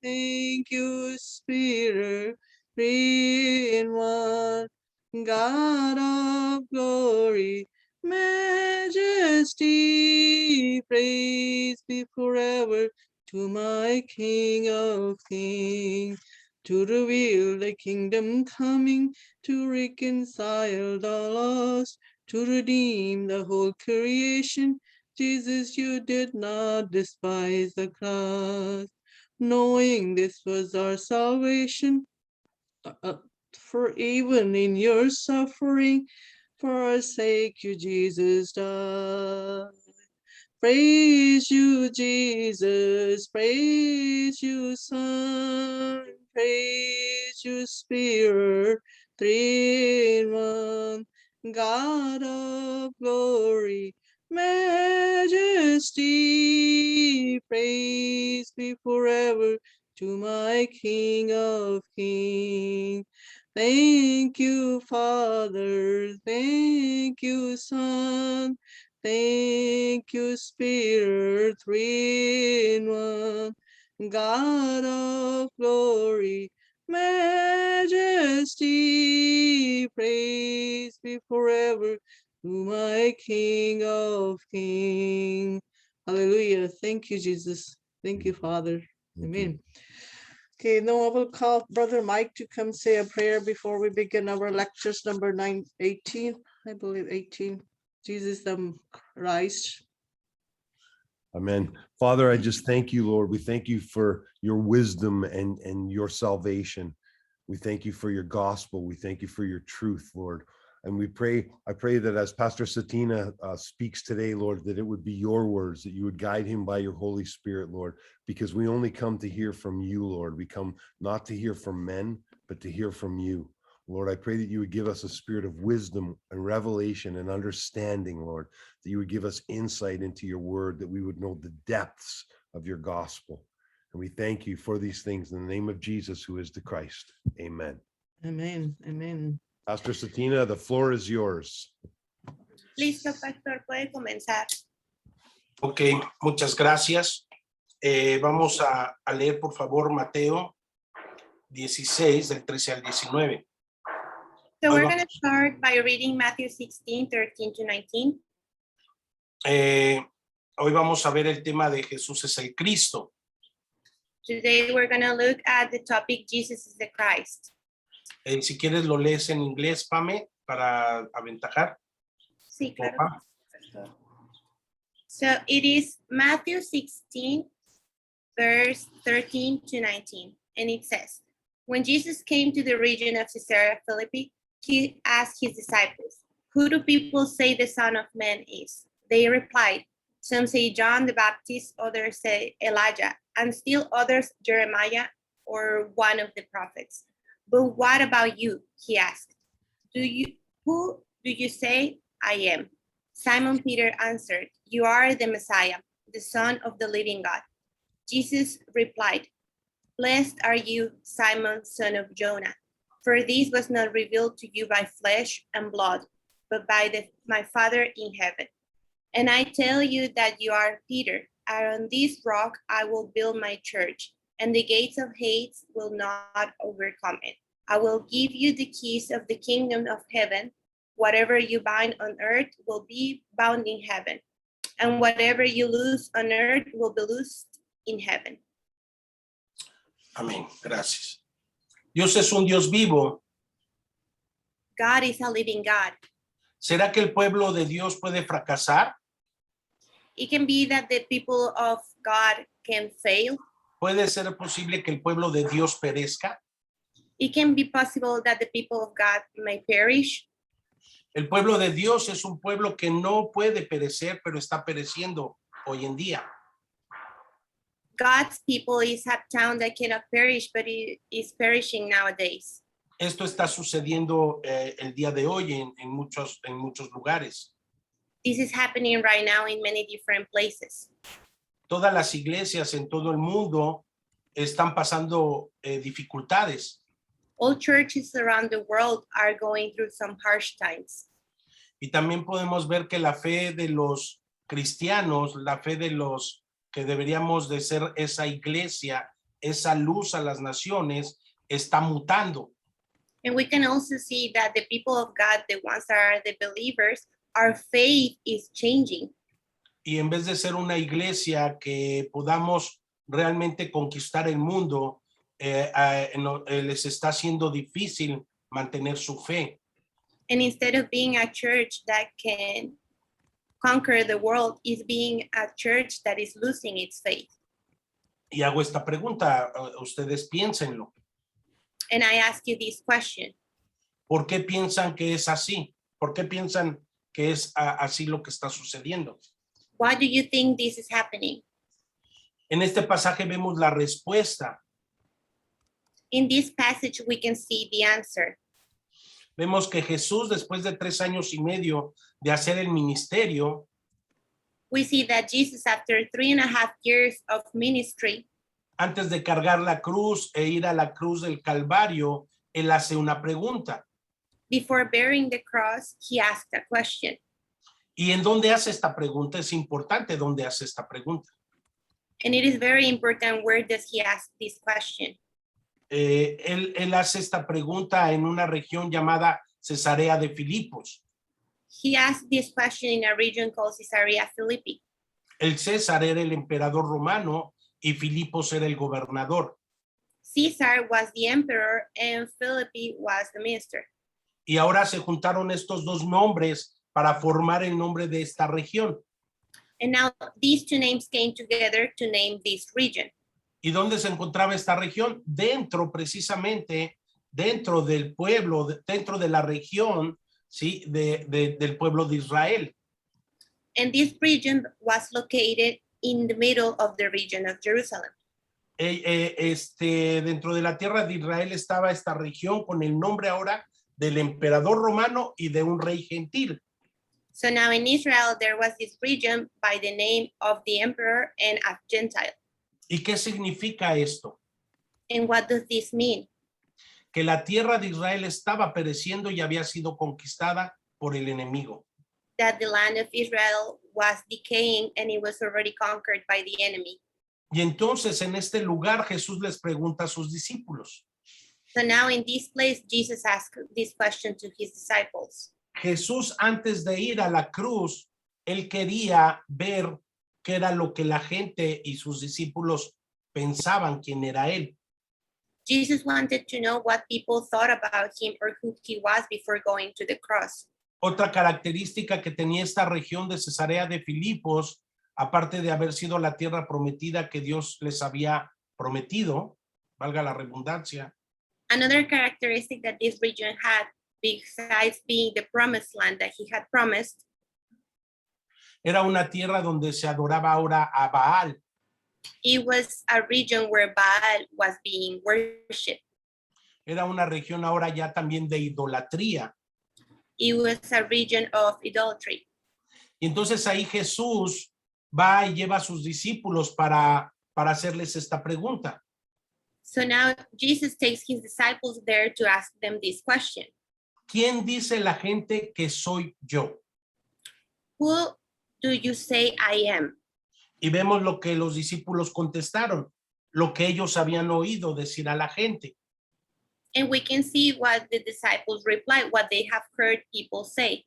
Thank you, Spirit, three in one, God of glory, majesty, praise be forever to my King of kings, to reveal the kingdom coming, to reconcile the lost, to redeem the whole creation. Jesus, you did not despise the cross, knowing this was our salvation. For even in your suffering, for our sake, you, Jesus, died. Praise you, Jesus. Praise you, Son. Praise you, Spirit. Three in one. God of glory, majesty. Praise be forever to my King of kings. Thank you, Father. Thank you, Son. Thank you, Spirit, three in one, God of glory, majesty, praise be forever to my King of kings. Hallelujah. Thank you, Jesus. Thank you, Father. Amen. Okay, now I will call Brother Mike to come say a prayer before we begin our lectures number 18, I believe 18. Jesus the Christ. Amen. Father, I just thank you, Lord. We thank you for your wisdom and your salvation. We thank you for your gospel. We thank you for your truth, Lord. And I pray that as Pastor Satina speaks today, Lord, that it would be your words, that you would guide him by your Holy Spirit, Lord, because we only come to hear from you, Lord. We come not to hear from men, but to hear from you. Lord, I pray that you would give us a spirit of wisdom and revelation and understanding, Lord, that you would give us insight into your word, that we would know the depths of your gospel. And we thank you for these things in the name of Jesus, who is the Christ. Amen. Amen. Amen. Pastor Satina, the floor is yours. Listo, pastor, puede comenzar. Ok, muchas gracias. Vamos a leer, por favor, Mateo 16, del 13 al 19. So we're going to start by reading Matthew 16, 13 to 19. Hoy vamos a ver el tema de Jesús es el Cristo. Today we're going to look at the topic Jesus is the Christ. Si quieres lo lees en inglés, Pame, para aventajar. Sí, claro. So it is Matthew 16, verse 13 to 19. And it says, when Jesus came to the region of Caesarea Philippi, he asked his disciples, who do people say the Son of Man is? They replied, some say John the Baptist, others say Elijah, and still others Jeremiah or one of the prophets. But what about you? He asked. Who do you say I am? Simon Peter answered, you are the Messiah, the Son of the living God. Jesus replied, blessed are you, Simon, son of Jonah, for this was not revealed to you by flesh and blood, but by my Father in heaven. And I tell you that you are Peter, and on this rock I will build my church, and the gates of Hades will not overcome it. I will give you the keys of the kingdom of heaven. Whatever you bind on earth will be bound in heaven, and whatever you loose on earth will be loosed in heaven. Amén. Gracias. Dios es un Dios vivo. God is a living God. ¿Será que el pueblo de Dios puede fracasar? It can be that the people of God can fail. ¿Puede ser posible que el pueblo de Dios perezca? It can be possible that the people of God may perish. El pueblo de Dios es un pueblo que no puede perecer, pero está pereciendo hoy en día. God's people is a town that cannot perish, but it is perishing nowadays. Esto está sucediendo el día de hoy en muchos lugares. This is happening right now in many different places. Todas las iglesias en todo el mundo están pasando dificultades. All churches around the world are going through some harsh times. Y también podemos ver que la fe de los cristianos, la fe de los que deberíamos de ser esa iglesia esa luz a las naciones está mutando. And we can also see that the people of God, the ones that are the believers, our faith is changing. Y en vez de ser una iglesia que podamos realmente conquistar el mundo, les está haciendo difícil mantener su fe. And instead of being a church that can conquer the world, is being a church that is losing its faith. Y hago esta pregunta, ustedes piénsenlo. And I ask you this question. ¿Por qué piensan que es así? ¿Por qué piensan que es así lo que está sucediendo? Why do you think this is happening? En este pasaje vemos la respuesta. In this passage, we can see the answer. Vemos que Jesús, después de 3 años y medio de hacer el ministerio, We see that Jesus, after 3.5 years of ministry, antes de cargar la cruz e ir a la cruz del Calvario, él hace una pregunta. before bearing the cross, he asked a question. ¿Y en dónde hace esta pregunta? Es importante dónde hace esta pregunta. And it is very important, where does he ask this question? Él hace esta pregunta en una región llamada Cesarea de Filipos. He asked this question in a region called Caesarea Philippi. El César era el emperador romano y Filipos era el gobernador. Caesar was the emperor and Philippi was the minister. Y ahora se juntaron estos dos nombres para formar el nombre de esta región. And now these two names came together to name this region. ¿Y dónde se encontraba esta región? Precisamente, dentro del pueblo, dentro de la región, ¿sí? Del pueblo de Israel. And this region was located in the middle of the region of Jerusalem. Dentro de la tierra de Israel estaba esta región con el nombre ahora del emperador romano y de un rey gentil. So now in Israel, there was this region by the name of the emperor and a Gentile. ¿Y qué significa esto? And what does this mean? Que la tierra de Israel estaba pereciendo y había sido conquistada por el enemigo. That the land of Israel was decaying and it was already conquered by the enemy. Y entonces en este lugar Jesús les pregunta a sus discípulos. So now in this place, Jesus asked this question to his disciples. Jesús, antes de ir a la cruz, él quería ver qué era lo que la gente y sus discípulos pensaban quién era él. Jesus wanted to know what people thought about him or who he was before going to the cross. Otra característica que tenía esta región de Cesarea de Filipos, aparte de haber sido la tierra prometida que Dios les había prometido, valga la redundancia, Another characteristic that this region had, besides being the promised land that he had promised, era una tierra donde se adoraba ahora a Baal. it was a region where Baal was being worshipped. Era una región ahora ya también de idolatría. It was a region of idolatry. Y entonces ahí Jesús va y lleva a sus discípulos para hacerles esta pregunta. So now Jesus takes his disciples there to ask them this question. ¿Quién dice la gente que soy yo? Who do you say I am? Y vemos lo que los discípulos contestaron, lo que ellos habían oído decir a la gente. And we can see what the disciples replied, what they have heard people say.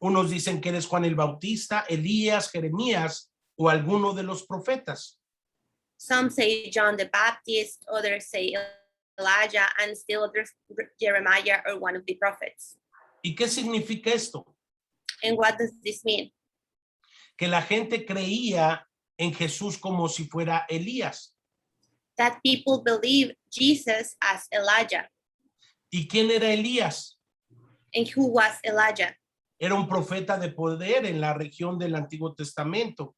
Unos dicen que eres Juan el Bautista, Elías, Jeremías o alguno de los profetas. Some say John the Baptist, others say Elijah, and still others Jeremiah or one of the prophets. ¿Y qué significa esto? And what does this mean? Que la gente creía en Jesús como si fuera Elías. That people believe Jesus as Elijah. ¿Y quién era Elías? And who was Elijah? Era un profeta de poder en la región del Antiguo Testamento.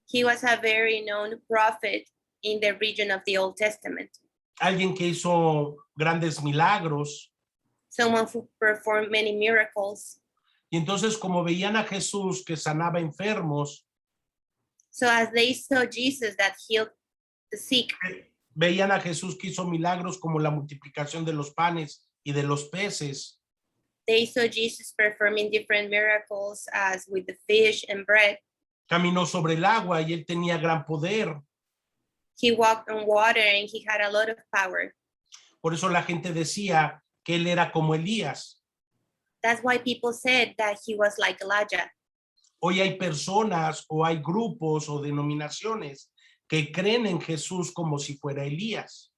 He was a very known prophet in the region of the Old Testament. Alguien que hizo grandes milagros. Someone who performed many miracles. Y entonces como veían a Jesús que sanaba enfermos, So as they saw Jesus that healed the sick, veían a Jesús que hizo milagros como la multiplicación de los panes y de los peces. they saw Jesus performing different miracles as with the fish and bread. Caminó sobre el agua y él tenía gran poder. He walked on water and he had a lot of power. Por eso la gente decía que él era como Elías. That's why people said that he was like Elijah. Hoy hay personas o hay grupos o denominaciones que creen en Jesús como si fuera Elías.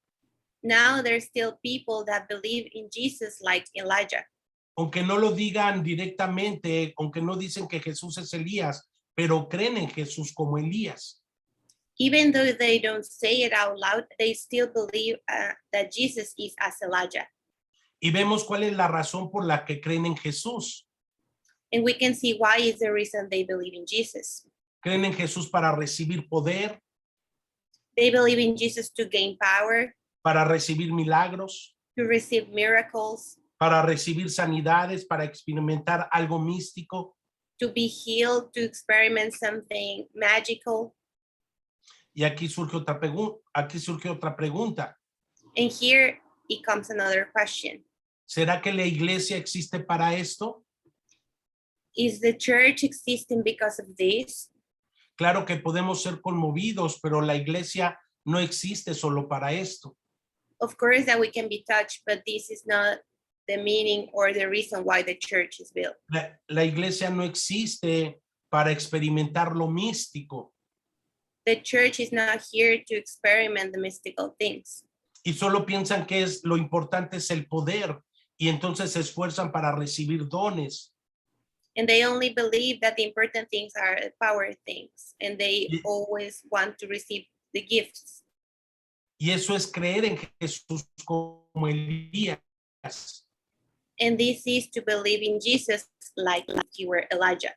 Now there's still people that believe in Jesus like Elijah. Aunque no lo digan directamente, aunque no dicen que Jesús es Elías, pero creen en Jesús como Elías. Even though they don't say it out loud, they still believe that Jesus is as Elijah. Y vemos cuál es la razón por la que creen en Jesús. And we can see why is the reason they believe in Jesus. Creen en Jesús para recibir poder, They believe in Jesus to gain power, para recibir milagros, to receive miracles, para recibir sanidades, para experimentar algo místico. to be healed, to experiment something magical. Y aquí surge otra pregunta. And here it comes another question. ¿Será que la iglesia existe para esto? Is the church existing because of this? Claro que podemos ser conmovidos, pero la iglesia no existe solo para esto. Of course that we can be touched, but this is not the meaning or the reason why the church is built. La iglesia no existe para experimentar lo místico The church is not here to experiment the mystical things. y solo piensan que lo importante es el poder y entonces se esfuerzan para recibir dones. And they only believe that the important things are power things, and they Ye- always want to receive the gifts. Y eso es creer en Jesús como Elías. And this is to believe in Jesus like you were Elijah.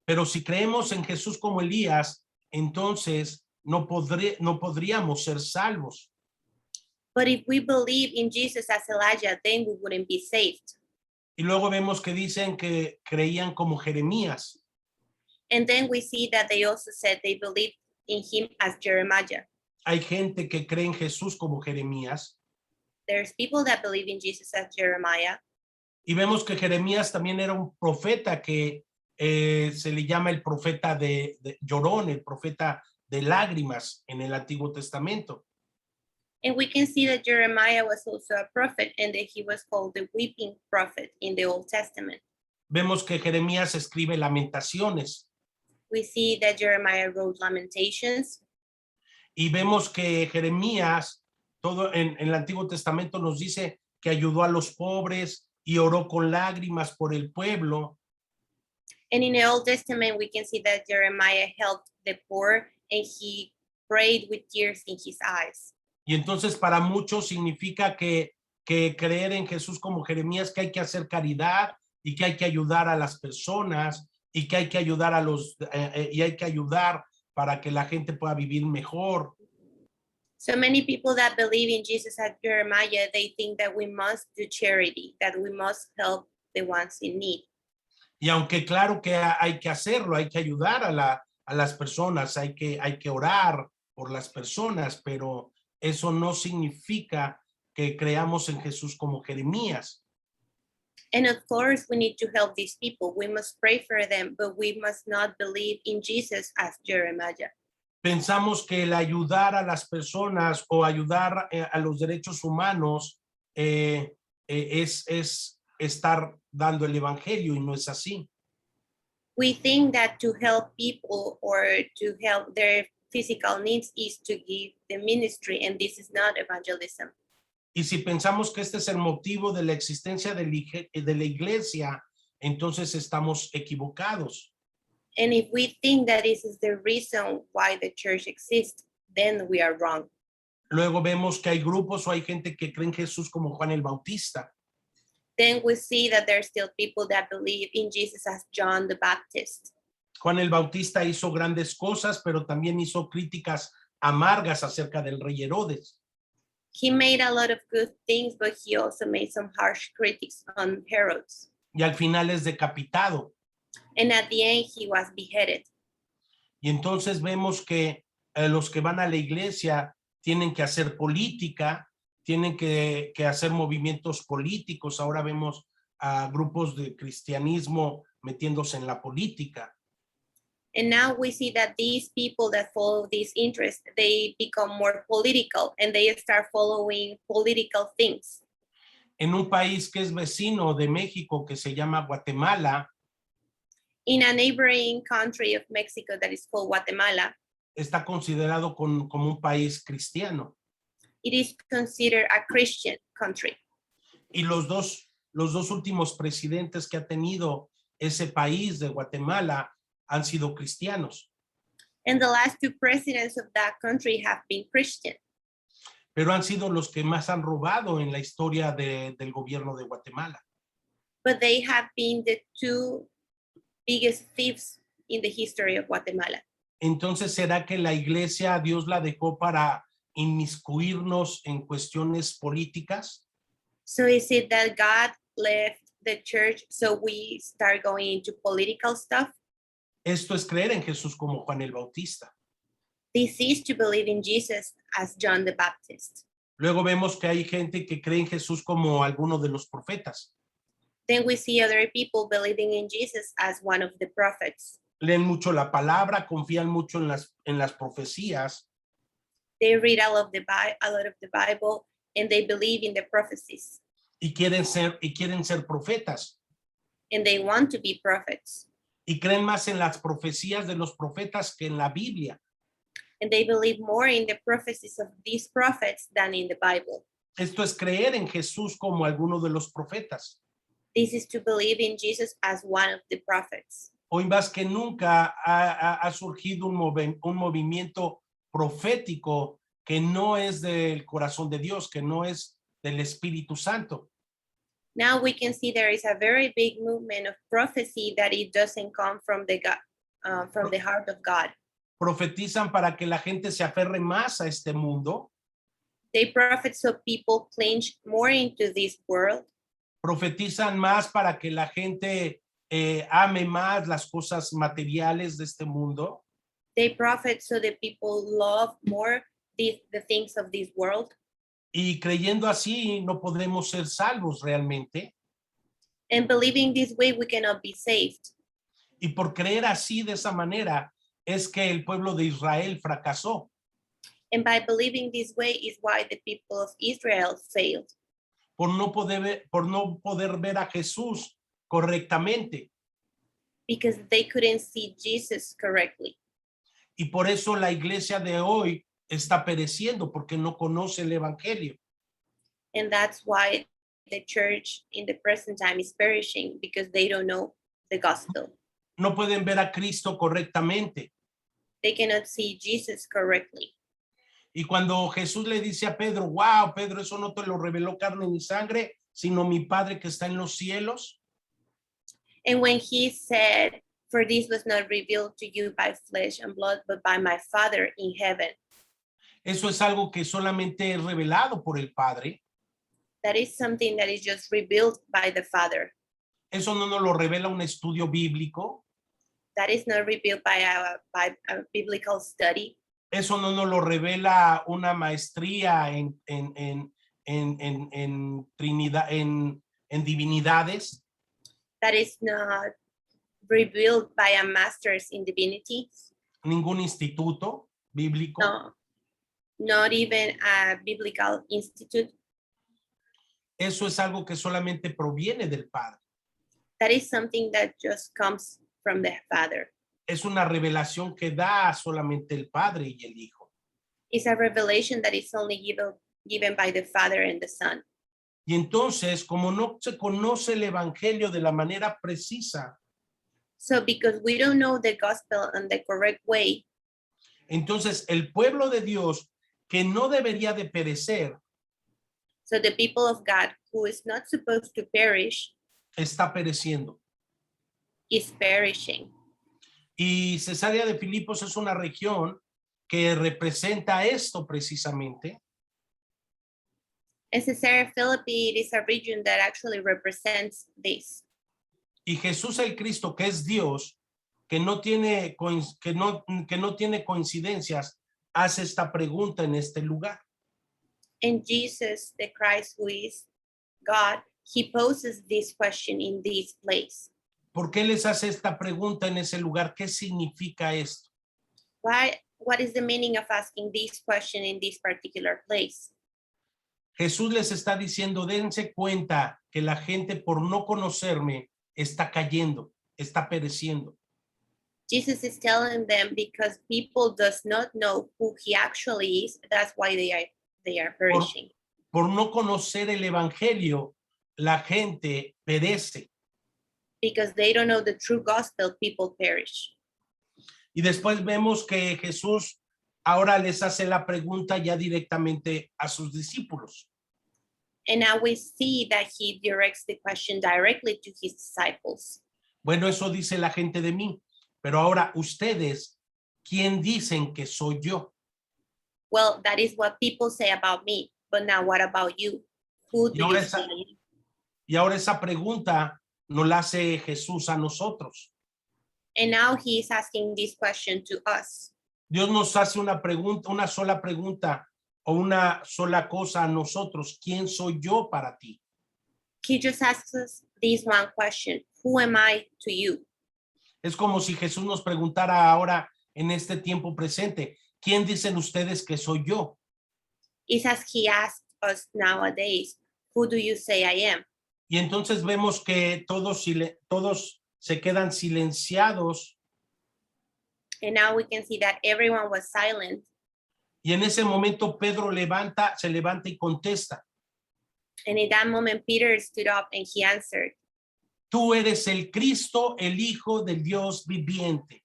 Pero si creemos en Jesús como Elías, entonces no podríamos ser salvos. But if we believe in Jesus as Elijah, then we wouldn't be saved. Y luego vemos que dicen que creían como Jeremías. And then we see that they also said they believed in him as Jeremiah. Hay gente que cree en Jesús como Jeremías. There's people that believe in Jesus as Jeremiah. Y vemos que Jeremías también era un profeta que se le llama el profeta de llorón, el profeta de lágrimas en el Antiguo Testamento. And we can see that Jeremiah was also a prophet and that he was called the weeping prophet in the Old Testament. Vemos que Jeremías escribe Lamentaciones We see that Jeremiah wrote Lamentations. y vemos que Jeremías, todo en el Antiguo Testamento nos dice que ayudó a los pobres y oró con lágrimas por el pueblo. And in the Old Testament, we can see that Jeremiah helped the poor and he prayed with tears in his eyes. Y entonces para muchos significa que creer en Jesús como Jeremías, que hay que hacer caridad y que hay que ayudar a las personas y que hay que ayudar y hay que ayudar para que la gente pueda vivir mejor. So many people that believe in Jesus as Jeremiah, they think that we must do charity, that we must help the ones in need. Y aunque claro que hay que hacerlo, hay que ayudar a las personas, hay que orar por las personas, pero eso no significa que creamos en Jesús como Jeremías. And of course, we need to help these people. We must pray for them, but we must not believe in Jesus as Jeremiah. Pensamos que el ayudar a las personas o ayudar a los derechos humanos es estar dando el evangelio y no es así. We think that to help people or to help their physical needs is to give the ministry, and this is not evangelism. Y si pensamos que este es el motivo de la existencia de la iglesia, entonces estamos equivocados. And if we think that this is the reason why the church exists, then we are wrong. Luego vemos que hay grupos o hay gente que cree en Jesús como Juan el Bautista. Then we see that there are still people that believe in Jesus as John the Baptist. Juan el Bautista hizo grandes cosas, pero también hizo críticas amargas acerca del rey Herodes. He made a lot of good things, but he also made some harsh critics on Herod. Y al final es decapitado. And at the end, he was beheaded. Y entonces vemos que los que van a la iglesia tienen que hacer política, tienen que hacer movimientos políticos. Ahora vemos a grupos de cristianismo metiéndose en la política. And now we see that these people that follow this interest, they become more political and they start following political things. En un país que es vecino de México, que se llama Guatemala, In a neighboring country of Mexico that is called Guatemala, está considerado como un país cristiano. it is considered a Christian country. Y los dos últimos presidentes que ha tenido ese país de Guatemala han sido cristianos. And the last two presidents of that country have been Christian, Pero han sido los que más han robado en la historia del gobierno de Guatemala. but they have been the two biggest thieves in the history of Guatemala. Entonces, ¿será que la iglesia Dios la dejó para inmiscuirnos en cuestiones políticas? So is it that God left the church so we start going into political stuff? Esto es creer en Jesús como Juan el Bautista. This is to believe in Jesus as John the Baptist. Luego vemos que hay gente que cree en Jesús como alguno de los profetas. Then we see other people believing in Jesus as one of the prophets. Leen mucho la palabra, confían mucho en las profecías, They read a lot of the Bible and they believe in the prophecies y quieren ser profetas. and they want to be prophets. Y creen más en las profecías de los profetas que en la Biblia. And they believe more in the prophecies of these prophets than in the Bible. Esto es creer en Jesús como alguno de los profetas. This is to believe in Jesus as one of the prophets. Hoy más que nunca ha surgido un movimiento profético que no es del corazón de Dios, que no es del Espíritu Santo. Now we can see there is a very big movement of prophecy that it doesn't come from the heart of God. Profetizan para que la gente se aferre más a este mundo. They prophet so people clinch more into this world. Profetizan más para que la gente ame más las cosas materiales de este mundo. They prophet so that people love more the things of this world. Y creyendo así no podemos ser salvos realmente. And believing this way, we cannot be saved. Y por creer así de esa manera es que el pueblo de Israel fracasó. And by believing this way is why the people of Israel failed. Por no poder ver a Jesús correctamente. Because they couldn't see Jesus correctly. Y por eso la iglesia de hoy está pereciendo porque no conoce el evangelio. And that's why the church in the present time is perishing, because they don't know the gospel. No pueden ver a Cristo correctamente. They cannot see Jesus correctly. Y cuando Jesús le dice a Pedro, wow, Pedro, eso no te lo reveló carne ni sangre, sino mi Padre que está en los cielos. And when he said, for this was not revealed to you by flesh and blood, but by my Father in heaven. Eso es algo que solamente es revelado por el Padre. That is something that is just revealed by the Father. Eso no nos lo revela un estudio bíblico. That is not revealed by a biblical study. Eso no nos lo revela una maestría en Trinidad, en divinidades. That is not revealed by a master's in divinity. Ningún instituto bíblico. No, not even a biblical institute. Eso es algo que solamente proviene del Padre. That is something that just comes from the Father. Es una revelación que da solamente el Padre y el Hijo. It's a revelation that is only given by the Father and the Son. Y entonces, como no se conoce el evangelio de la manera precisa, So because we don't know the gospel in the correct way, entonces el pueblo de Dios, que no debería de perecer, so the people of God who is not supposed to perish está pereciendo. is perishing. Y Cesarea de Filipos es una región que representa esto precisamente. And Caesarea Philippi, it is a region that actually represents this. Y Jesús el Cristo, que es Dios, que no tiene coincidencias, hace esta pregunta en este lugar. And Jesus, the Christ who is God, he poses this question in this place. ¿Por qué les hace esta pregunta en ese lugar? ¿Qué significa esto? What is the meaning of asking this question in this particular place? Jesús les está diciendo, dense cuenta que la gente por no conocerme está cayendo, está pereciendo. Jesus is telling them because people does not know who he actually is, that's why they are perishing. Por no conocer el evangelio, la gente perece. Because they don't know the true gospel, people perish. Y después vemos que Jesús ahora les hace la pregunta ya directamente a sus discípulos. And now we see that he directs the question directly to his disciples. Bueno, eso dice la gente de mí, pero ahora ustedes, ¿quién dicen que soy yo? Well, that is what people say about me, but now what about you? Who do you say I am? Y ahora esa pregunta nos la hace Jesús a nosotros. And now he is asking this question to us. Dios nos hace una pregunta, una sola pregunta o una sola cosa a nosotros. ¿Quién soy yo para ti? He just asks us this one question. Who am I to you? Es como si Jesús nos preguntara ahora en este tiempo presente, ¿quién dicen ustedes que soy yo? It's as he asks us nowadays, who do you say I am? Y entonces vemos que todos se quedan silenciados. And now we can see that everyone was silent. Y en ese momento Pedro se levanta y contesta, And in that moment, Peter stood up and he answered, tú eres el Cristo, el Hijo del Dios viviente.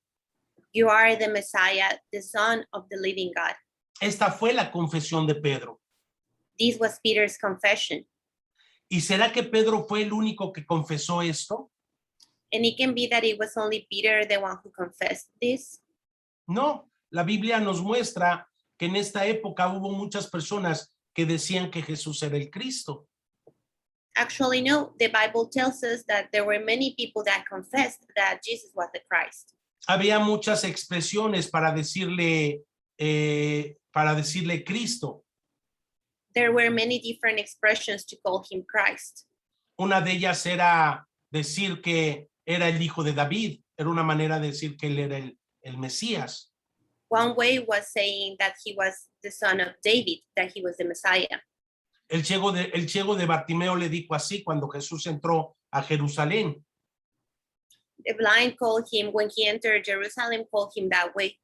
you are the Messiah, the Son of the living God. Esta fue la confesión de Pedro. This was Peter's confession. ¿Y será que Pedro fue el único que confesó esto? And it can be that it was only Peter, the one who confessed this. No, la Biblia nos muestra que en esta época hubo muchas personas que decían que Jesús era el Cristo. Actually, no, the Bible tells us that there were many people that confessed that Jesus was the Christ. Había muchas expresiones para decirle Cristo. There were many different expressions to call him Christ. Una de ellas era decir que era el hijo de David. Era una manera de decir que él era el Mesías. One way was saying that he was the son of David, that he was the Messiah. El ciego de Bartimeo le dijo así cuando Jesús entró a Jerusalén. The blind called him, when he entered Jerusalem, called him that way.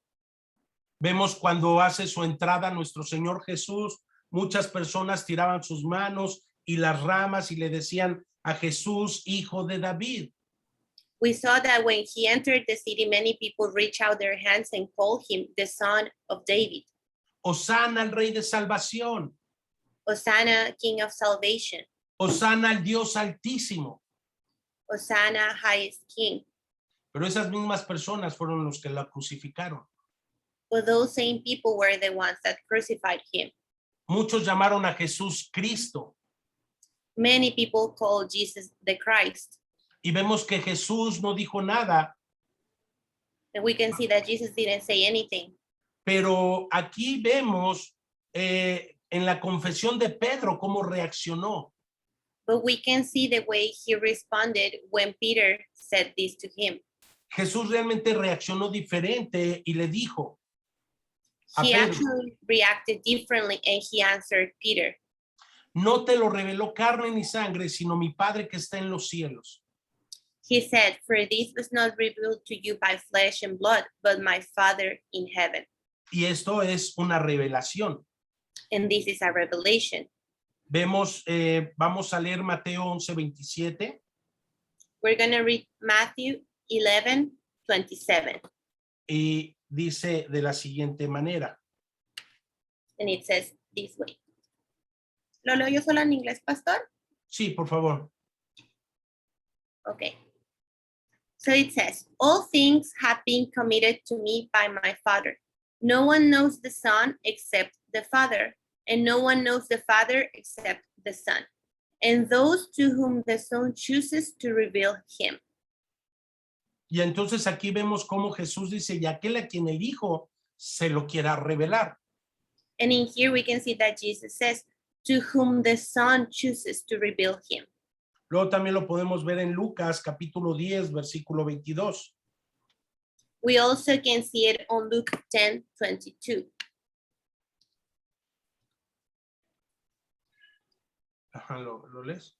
Vemos cuando hace su entrada nuestro Señor Jesús, muchas personas tiraban sus manos y las ramas y le decían a Jesús, hijo de David. We saw that when he entered the city, many people reached out their hands and called him the son of David. Hosana al Rey de Salvación. Hosanna, King of Salvation. Hosana al Dios Altísimo. Hosanna, highest King. Pero esas mismas personas fueron los que la crucificaron. But those same people were the ones that crucified him. Muchos llamaron a Jesús Cristo. Many people called Jesus the Christ. Y vemos que Jesús no dijo nada, And we can see that Jesus didn't say anything. pero aquí vemos en la confesión de Pedro cómo reaccionó. But we can see the way he responded when Peter said this to him. Jesús realmente reaccionó diferente y le dijo a He Pedro, actually reacted differently and he answered Peter, no te lo reveló carne ni sangre, sino mi Padre que está en los cielos. he said, for this was not revealed to you by flesh and blood, but my Father in heaven. Y esto es una revelación. And this is a revelation. Vemos, vamos a leer Mateo 11:27. We're going to read Matthew 11:27. Y dice de la siguiente manera. And it says this way. ¿Lo leo yo sola en inglés, pastor? Sí, por favor. Okay. So it says, all things have been committed to me by my Father. No one knows the Son except the Father, and no one knows the Father except the Son, and those to whom the Son chooses to reveal him. Y entonces aquí vemos cómo Jesús dice, y aquel a quien el Hijo se lo quiera revelar. And in here we can see that Jesus says, to whom the Son chooses to reveal him. Luego también lo podemos ver en Lucas capítulo 10, versículo 22. We also can see it on Luke 10:22. Ajá, ¿lo lees?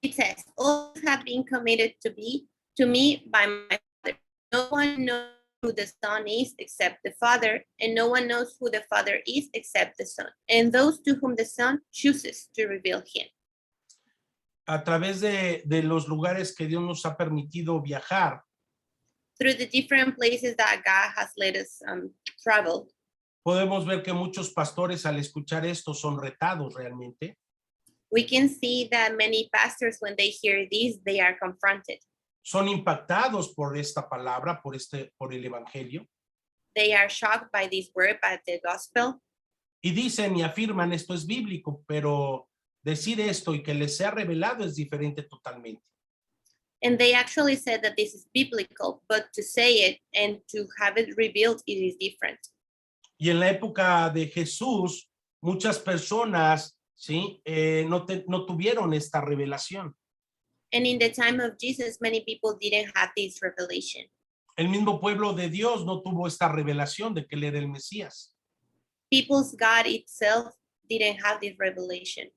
It says, all have been committed to me by my Father. No one knows who the Son is except the Father, and no one knows who the Father is except the Son, and those to whom the Son chooses to reveal him. A través de los lugares que Dios nos ha permitido viajar, Through the different places that God has let us travel, podemos ver que muchos pastores al escuchar esto son retados realmente. we can see that many pastors, when they hear this, they are confronted. Son impactados por esta palabra, por el evangelio, They are shocked by this word, by the gospel, y dicen y afirman esto es bíblico, pero decir esto y que les sea revelado es diferente totalmente. and they actually said that this is biblical, but to say it and to have it revealed, it is different. Y en la época de Jesús, muchas personas, ¿sí? No tuvieron esta revelación. And in the time of Jesus, many people didn't have this revelation. El mismo pueblo de Dios no tuvo esta revelación de que él era el Mesías. People's God itself didn't have this revelation.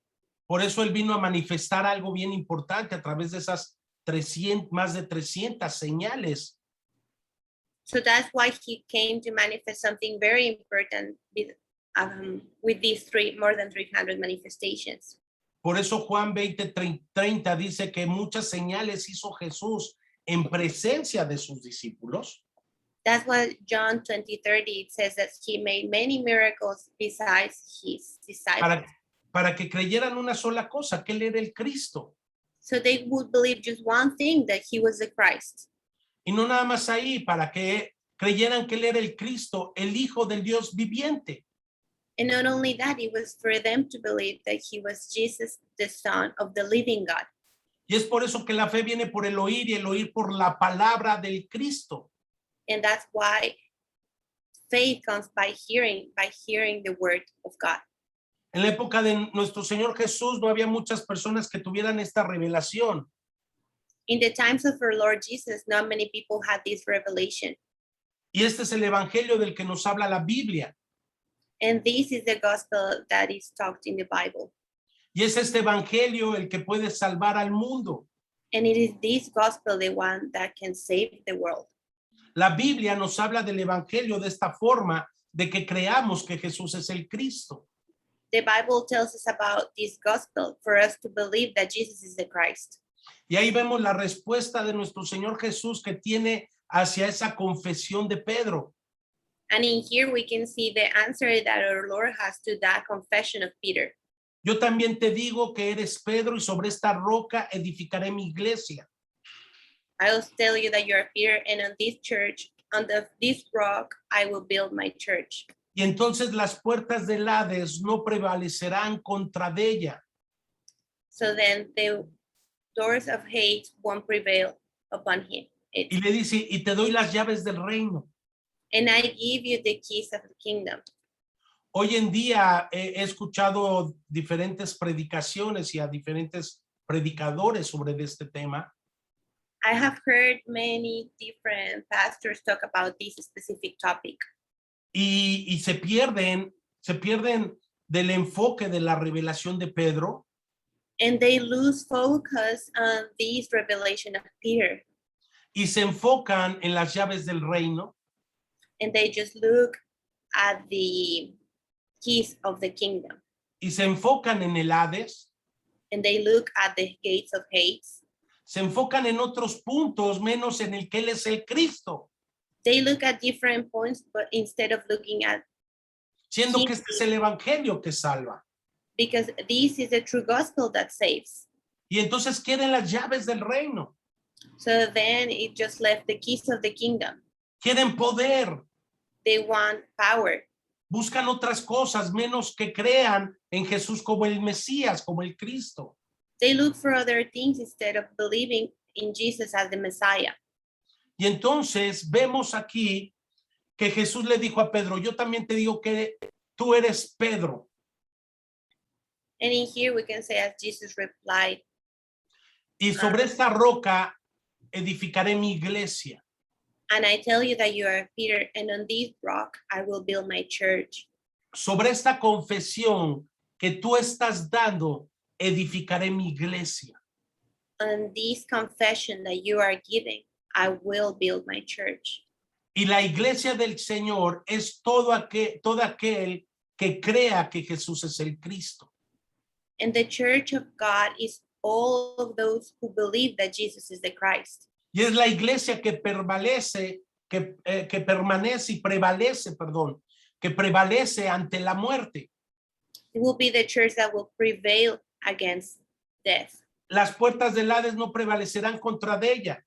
Por eso él vino a manifestar algo bien importante a través de esas más de 300 señales. So that's why he came to manifest something very important with these more than 300 manifestations. Por eso Juan 20:30 dice que muchas señales hizo Jesús en presencia de sus discípulos. That's what John 20:30 it says, that he made many miracles besides his disciples. Para que creyeran una sola cosa, que él era el Cristo. So they would believe just one thing, that he was the Christ. Y no nada más ahí, para que creyeran que él era el Cristo, el Hijo del Dios viviente. And not only that, it was for them to believe that he was Jesus, the Son of the living God. Y es por eso que la fe viene por el oír y el oír por la palabra del Cristo. And that's why faith comes by hearing the word of God. En la época de nuestro Señor Jesús no había muchas personas que tuvieran esta revelación. In the times of our Lord Jesus, not many people had this revelation. Y este es el evangelio del que nos habla la Biblia. And this is the gospel that is talked in the Bible. Y es este evangelio el que puede salvar al mundo. And it is this gospel, the one that can save the world. La Biblia nos habla del evangelio de esta forma, de que creamos que Jesús es el Cristo. The Bible tells us about this gospel for us to believe that Jesus is the Christ. Y ahí vemos la respuesta de nuestro Señor Jesús que tiene hacia esa confesión de Pedro. And in here we can see the answer that our Lord has to that confession of Peter. Yo también te digo que eres Pedro y sobre esta roca edificaré mi iglesia. I will tell you that you are Peter, and on this rock, I will build my church. Y entonces las puertas del Hades no prevalecerán contra de ella. So then the doors of hate won't prevail upon him. Y le dice, y te doy las llaves del reino. And I give you the keys of the kingdom. Hoy en día he escuchado diferentes predicaciones y a diferentes predicadores sobre este tema. I have heard many different pastors talk about this specific topic. Y se pierden del enfoque de la revelación de Pedro. And they lose focus on this revelation of Peter. Y se enfocan en las llaves del reino. And they just look at the keys of the kingdom. Y se enfocan en el Hades. And they look at the gates of Hades. Se enfocan en otros puntos menos en el que él es el Cristo. They look at different points, but instead of looking at, Siendo que este es el evangelio que salva. because this is the true gospel that saves. Y entonces quieren las llaves del reino. So then it just left the keys of the kingdom. Quieren poder. They want power. Buscan otras cosas menos que crean en Jesús como el Mesías, como el Cristo. They look for other things instead of believing in Jesus as the Messiah. Y entonces vemos aquí que Jesús le dijo a Pedro, yo también te digo que tú eres Pedro. And in here we can say, as Jesus replied, Y sobre esta roca edificaré mi iglesia. and I tell you that you are Peter, and on this rock I will build my church. Sobre esta confesión que tú estás dando, edificaré mi iglesia. On this confession that you are giving, I will build my church. Y la iglesia del Señor es todo aquel que crea que Jesús es el Cristo. And the church of God is all of those who believe that Jesus is the Christ. Y es la iglesia que permanece y prevalece, perdón, que prevalece ante la muerte. It will be the church that will prevail against death, Las puertas del Hades no prevalecerán contra de ella.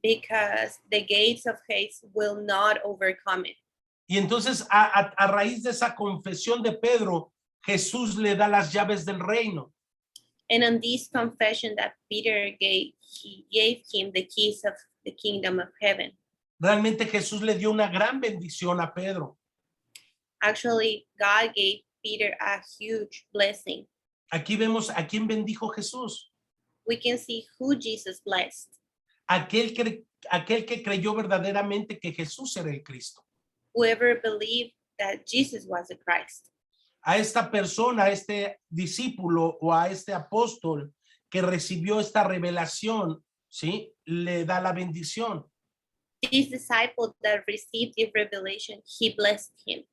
because the gates of Hades will not overcome it. Y entonces a raíz de esa confesión de Pedro, Jesús le da las llaves del reino. And on this confession that Peter gave, he gave him the keys of the kingdom of heaven. Realmente Jesús le dio una gran bendición a Pedro. Actually, God gave Peter a huge blessing. Aquí vemos a quién bendijo Jesús. We can see who Jesus blessed. Aquel que creyó verdaderamente que Jesús era el Cristo. Whoever believed that Jesus was the Christ. A esta persona, a este discípulo o a este apóstol que recibió esta revelación, ¿sí? Le da la bendición. This disciple that received the revelation, he blessed him.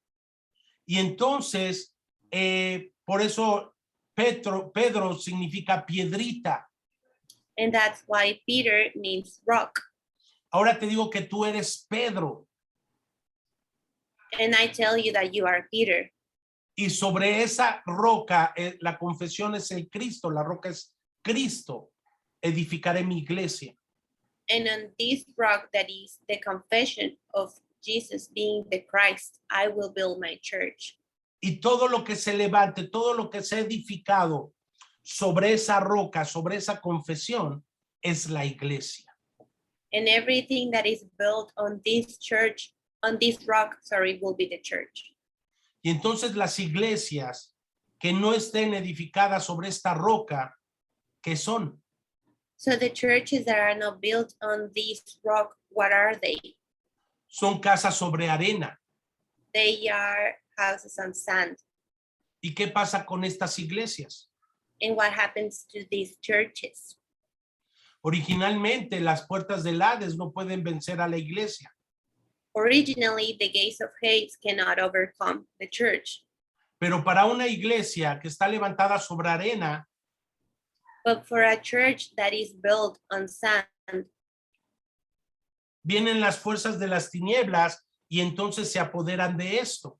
Y entonces, por eso Pedro significa piedrita. And that's why Peter means rock. Ahora te digo que tú eres Pedro. And I tell you that you are Peter. Y sobre esa roca, la confesión es el Cristo, la roca es Cristo. Edificaré mi iglesia. And on this rock that is the confession of Jesus being the Christ, I will build my church. Y todo lo que se levante, todo lo que se ha edificado sobre esa roca, sobre esa confesión, es la iglesia. And everything that is built on this church, on this rock, will be the church. Y entonces las iglesias que no estén edificadas sobre esta roca, ¿qué son? So the churches that are not built on this rock, what are they? Son casas sobre arena. They are houses on sand. ¿Y qué pasa con estas iglesias? And what happens to these churches? Originalmente las puertas del Hades no pueden vencer a la iglesia. Originally, the gates of Hades cannot overcome the church. Pero para una iglesia que está levantada sobre arena, But for a church that is built on sand, vienen las fuerzas de las tinieblas y entonces se apoderan de esto.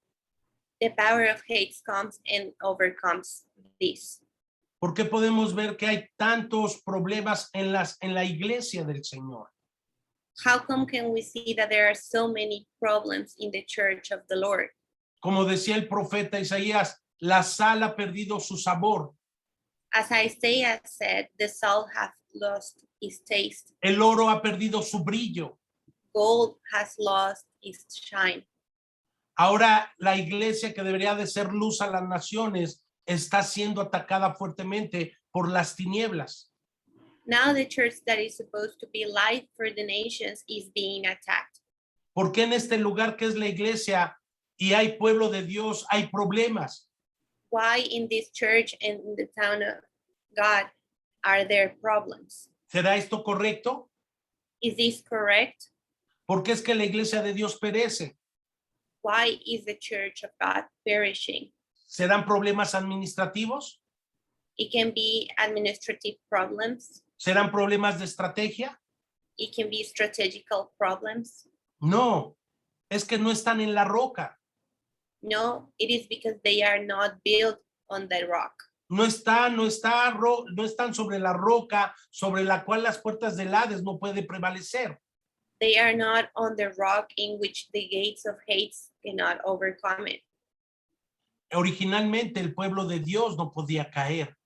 the power of Hades comes and overcomes this. ¿Por qué podemos ver que hay tantos problemas en la iglesia del Señor? How come can we see that there are so many problems in the church of the Lord? Como decía el profeta Isaías, la sal ha perdido su sabor, As Isaiah said, the salt hath lost its taste. el oro ha perdido su brillo. Gold has lost its shine. Ahora la iglesia que debería de ser luz a las naciones está siendo atacada fuertemente por las tinieblas. Now the church that is supposed to be light for the nations is being attacked. ¿Por qué en este lugar que es la iglesia y hay pueblo de Dios hay problemas? Why in this church and in the town of God are there problems? ¿Será esto correcto? Is this correct? ¿Por qué es que la iglesia de Dios perece? Why is the church of God perishing? ¿Serán problemas administrativos? It can be administrative problems. ¿Serán problemas de estrategia? It can be strategical problems. No, es que no están en la roca. No, it is because they are not built on the rock. No están sobre la roca sobre la cual las puertas del Hades no pueden prevalecer. They are not on the rock in which the gates of Hades cannot overcome it. Originalmente el pueblo de Dios no podía caer,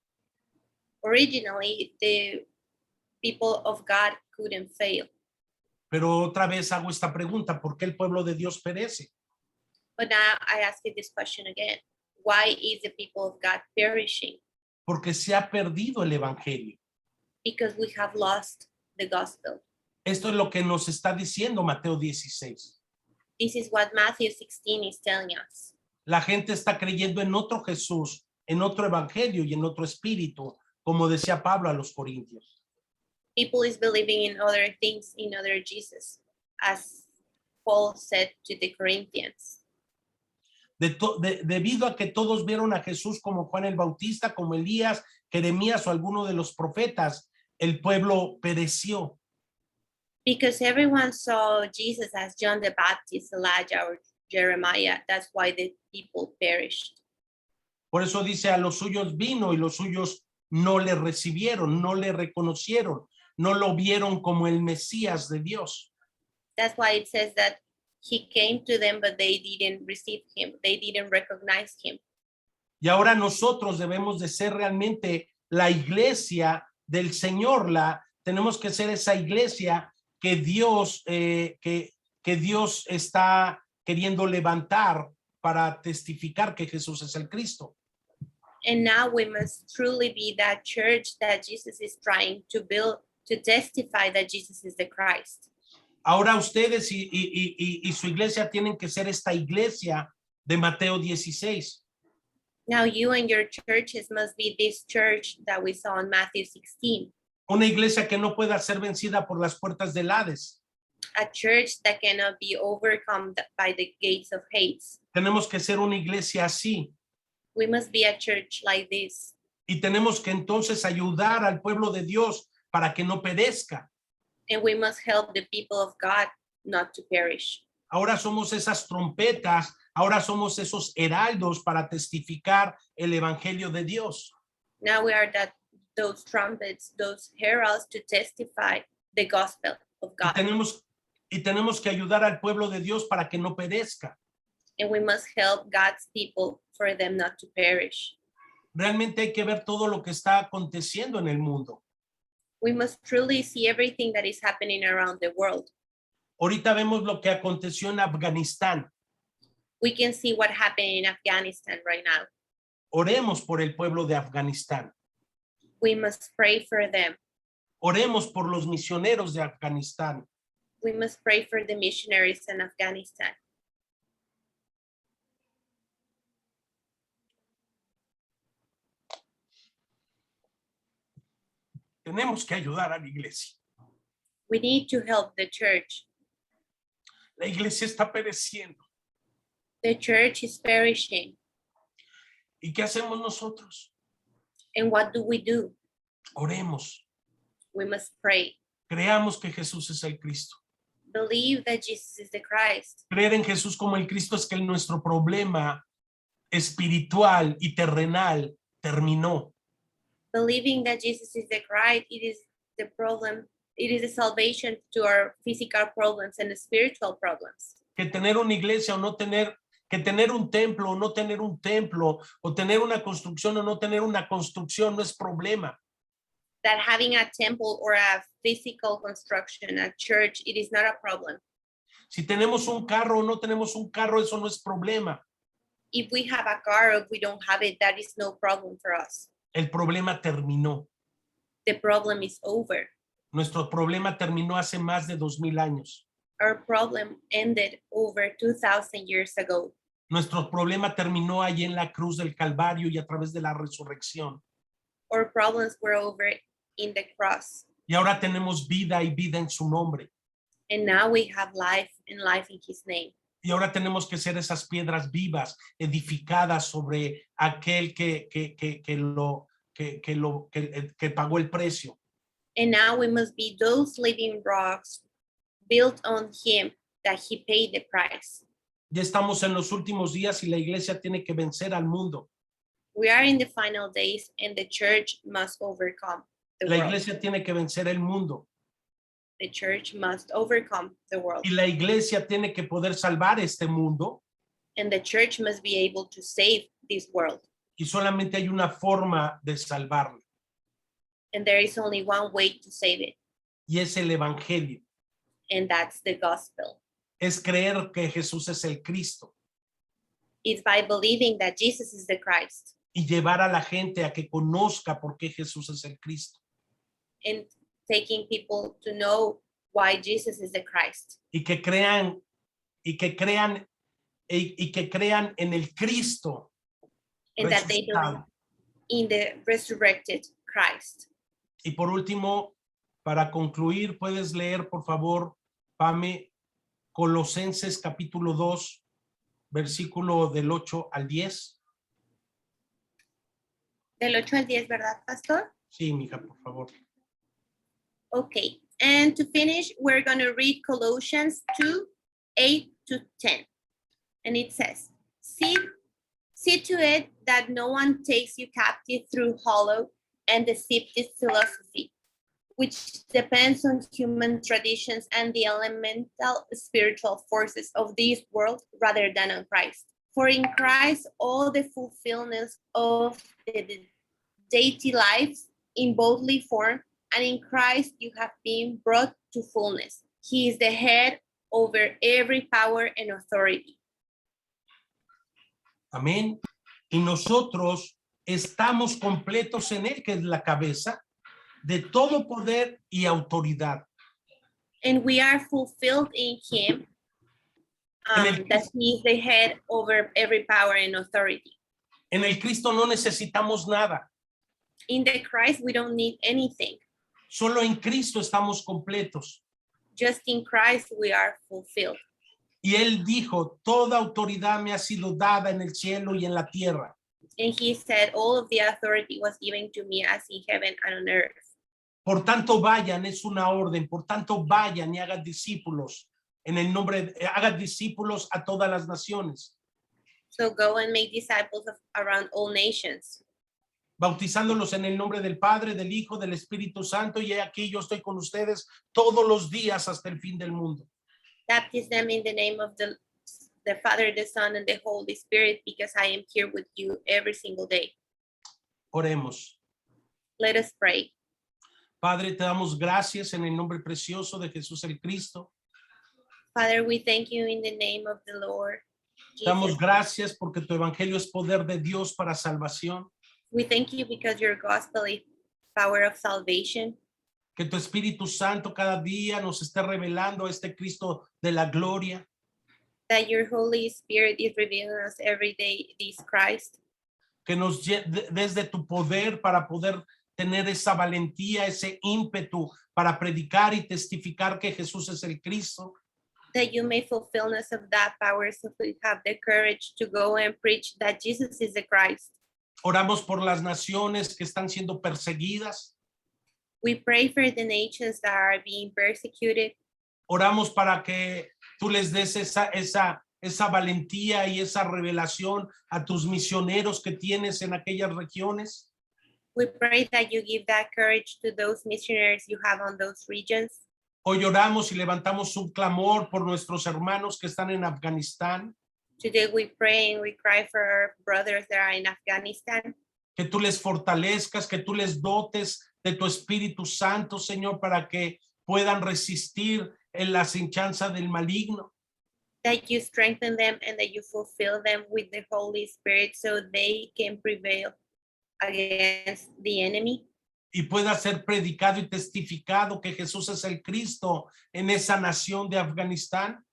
Originally, the people of God couldn't fail. pero otra vez hago esta pregunta, ¿por qué el pueblo de Dios perece? But now I ask you this question again. Why is the people of God perishing? Porque se ha perdido el evangelio. Because we have lost the gospel. Esto es lo que nos está diciendo Mateo 16. This is what Matthew 16 is telling us. La gente está creyendo en otro Jesús, en otro evangelio y en otro espíritu, como decía Pablo a los Corintios. People is believing in other things, in other Jesus, as Paul said to the Corinthians. Debido a que todos vieron a Jesús como Juan el Bautista, como Elías, Jeremías o alguno de los profetas, el pueblo pereció. Because everyone saw Jesus as John the Baptist, Elijah, or Jeremiah. That's why the people perished. Por eso dice, a los suyos vino y los suyos no le recibieron, no le reconocieron, no lo vieron como el Mesías de Dios. That's why it says that he came to them, but they didn't receive him. They didn't recognize him. Y ahora nosotros debemos de ser realmente la iglesia del Señor. Tenemos que ser esa iglesia que Dios, que Dios está queriendo levantar para testificar que Jesús es el Cristo. And now we must truly be that church that Jesus is trying to build, to testify that Jesus is the Christ. Ahora ustedes y su iglesia tienen que ser esta iglesia de Mateo 16. Now you and your churches must be this church that we saw in Matthew 16. Una iglesia que no pueda ser vencida por las puertas del Hades. A church that cannot be overcome by the gates of Hades. Tenemos que ser una iglesia así. We must be a church like this. Y tenemos que entonces ayudar al pueblo de Dios para que no perezca. And we must help the people of God not to perish. Ahora somos esas trompetas, ahora somos esos heraldos para testificar el evangelio de Dios. Now we are those trumpets, those heralds to testify the gospel of God. Y tenemos que ayudar al pueblo de Dios para que no perezca. And we must help God's people for them not to perish. Realmente hay que ver todo lo que está aconteciendo en el mundo. We must truly see everything that is happening around the world. Ahorita vemos lo que aconteció en Afganistán. We can see what happened in Afghanistan right now. Oremos por el pueblo de Afganistán. We must pray for them. Oremos por los misioneros de Afganistán. We must pray for the missionaries in Afghanistan. Tenemos que ayudar a la iglesia. We need to help the church. La iglesia está pereciendo. The church is perishing. ¿Y qué hacemos nosotros? And what do we do? Oremos. We must pray. Creamos que Jesús es el Cristo. Believe that Jesus is the Christ. Creer en Jesús como el Cristo es que nuestro problema espiritual y terrenal terminó. Believing that Jesus is the Christ, it is the problem. It is the salvation to our physical problems and the spiritual problems. Que tener una iglesia o no tener, que tener un templo o no tener un templo, o tener una construcción o no tener una construcción no es problema. That having a temple or a physical construction, a church, it is not a problem. Si tenemos un carro o no tenemos un carro, eso no es problema. If we have a car or if we don't have it, that is no problem for us. El problema terminó. The problem is over. Nuestro problema terminó hace más de 2000 años. Our problem ended over 2,000 years ago. Nuestro problema terminó allí en la cruz del Calvario y a través de la resurrección. Our problems were over in the cross. Y ahora tenemos vida y vida en su nombre. And now we have life and life in his name. Y ahora tenemos que ser esas piedras vivas, edificadas sobre aquel que pagó el precio. And now we must be those living rocks built on him that he paid the price. Ya estamos en los últimos días y la iglesia tiene que vencer al mundo. We are in the final days and the church must overcome the La world. iglesia tiene que vencer el mundo. The church must overcome the world. Y la iglesia tiene que poder salvar este mundo. And the church must be able to save this world. Y solamente hay una forma de salvarlo. And there is only one way to save it. Y es el evangelio. And that's the gospel. Es creer que Jesús es el Cristo. is by believing that Jesus is the Christ y llevar a la gente a que conozca por qué Jesús es el Cristo and taking people to know why Jesus is the Christ y que crean en el Cristo and that they believe resucitado. in the resurrected Christ. Y por último, para concluir, puedes leer, por favor, Pame, Colosenses capítulo 2, versículo del 8 al 10. Del 8 al 10, ¿verdad, Pastor? Sí, mija, por favor. Okay, and to finish, we're going to read Colossians 2, 8 to 10. And it says, see to it that no one takes you captive through hollow and deceptive philosophy, which depends on human traditions and the elemental spiritual forces of this world rather than on Christ. For in Christ, all the fulfillment of the deity lives in bodily form, and in Christ you have been brought to fullness. He is the head over every power and authority. Amén. Y nosotros estamos completos en él, que es la cabeza de todo poder y autoridad. And we are fulfilled in him, that he is the head over every power and authority. En el Cristo no necesitamos nada. In the Christ, we don't need anything. Solo en Cristo estamos completos. Just in Christ, we are fulfilled. Y él dijo, toda autoridad me ha sido dada en el cielo y en la tierra. And he said, all of the authority was given to me as in heaven and on earth. Por tanto, vayan, es una orden. Por tanto, vayan y hagan discípulos. Hagan discípulos a todas las naciones. So go and make disciples around all nations. Bautizándolos en el nombre del Padre, del Hijo, del Espíritu Santo. Y aquí yo estoy con ustedes todos los días hasta el fin del mundo. Baptize them in the name of the Father, the Son, and the Holy Spirit, because I am here with you every single day. Oremos. Let us pray. Padre, te damos gracias en el nombre precioso de Jesús el Cristo. Father, we thank you in the name of the Lord Jesus. Damos gracias porque tu evangelio es poder de Dios para salvación. We thank you because your gospel is power of salvation. Que tu Espíritu Santo cada día nos esté revelando a este Cristo de la gloria. That your Holy Spirit is revealing us every day this Christ. Que nos desde tu poder para poder tener esa valentía, ese ímpetu para predicar y testificar que Jesús es el Cristo. That you may fulfill us of that power so we have the courage to go and preach that Jesus is the Christ. Oramos por las naciones que están siendo perseguidas. We pray for the nations that are being persecuted. Oramos para que tú les des esa valentía y esa revelación a tus misioneros que tienes en aquellas regiones. We pray that you give that courage to those missionaries you have on those regions. Hoy oramos y levantamos un clamor por nuestros hermanos que están en Afganistán. Today we pray and we cry for our brothers that are in Afghanistan. Que tú les fortalezcas, que tú les dotes de tu Espíritu Santo, Señor, para que puedan resistir en la acechanza del maligno. That you strengthen them and that you fulfill them with the Holy Spirit so they can prevail against the enemy. Y pueda ser predicado y testificado que Jesús es el Cristo en esa nación de Afganistán.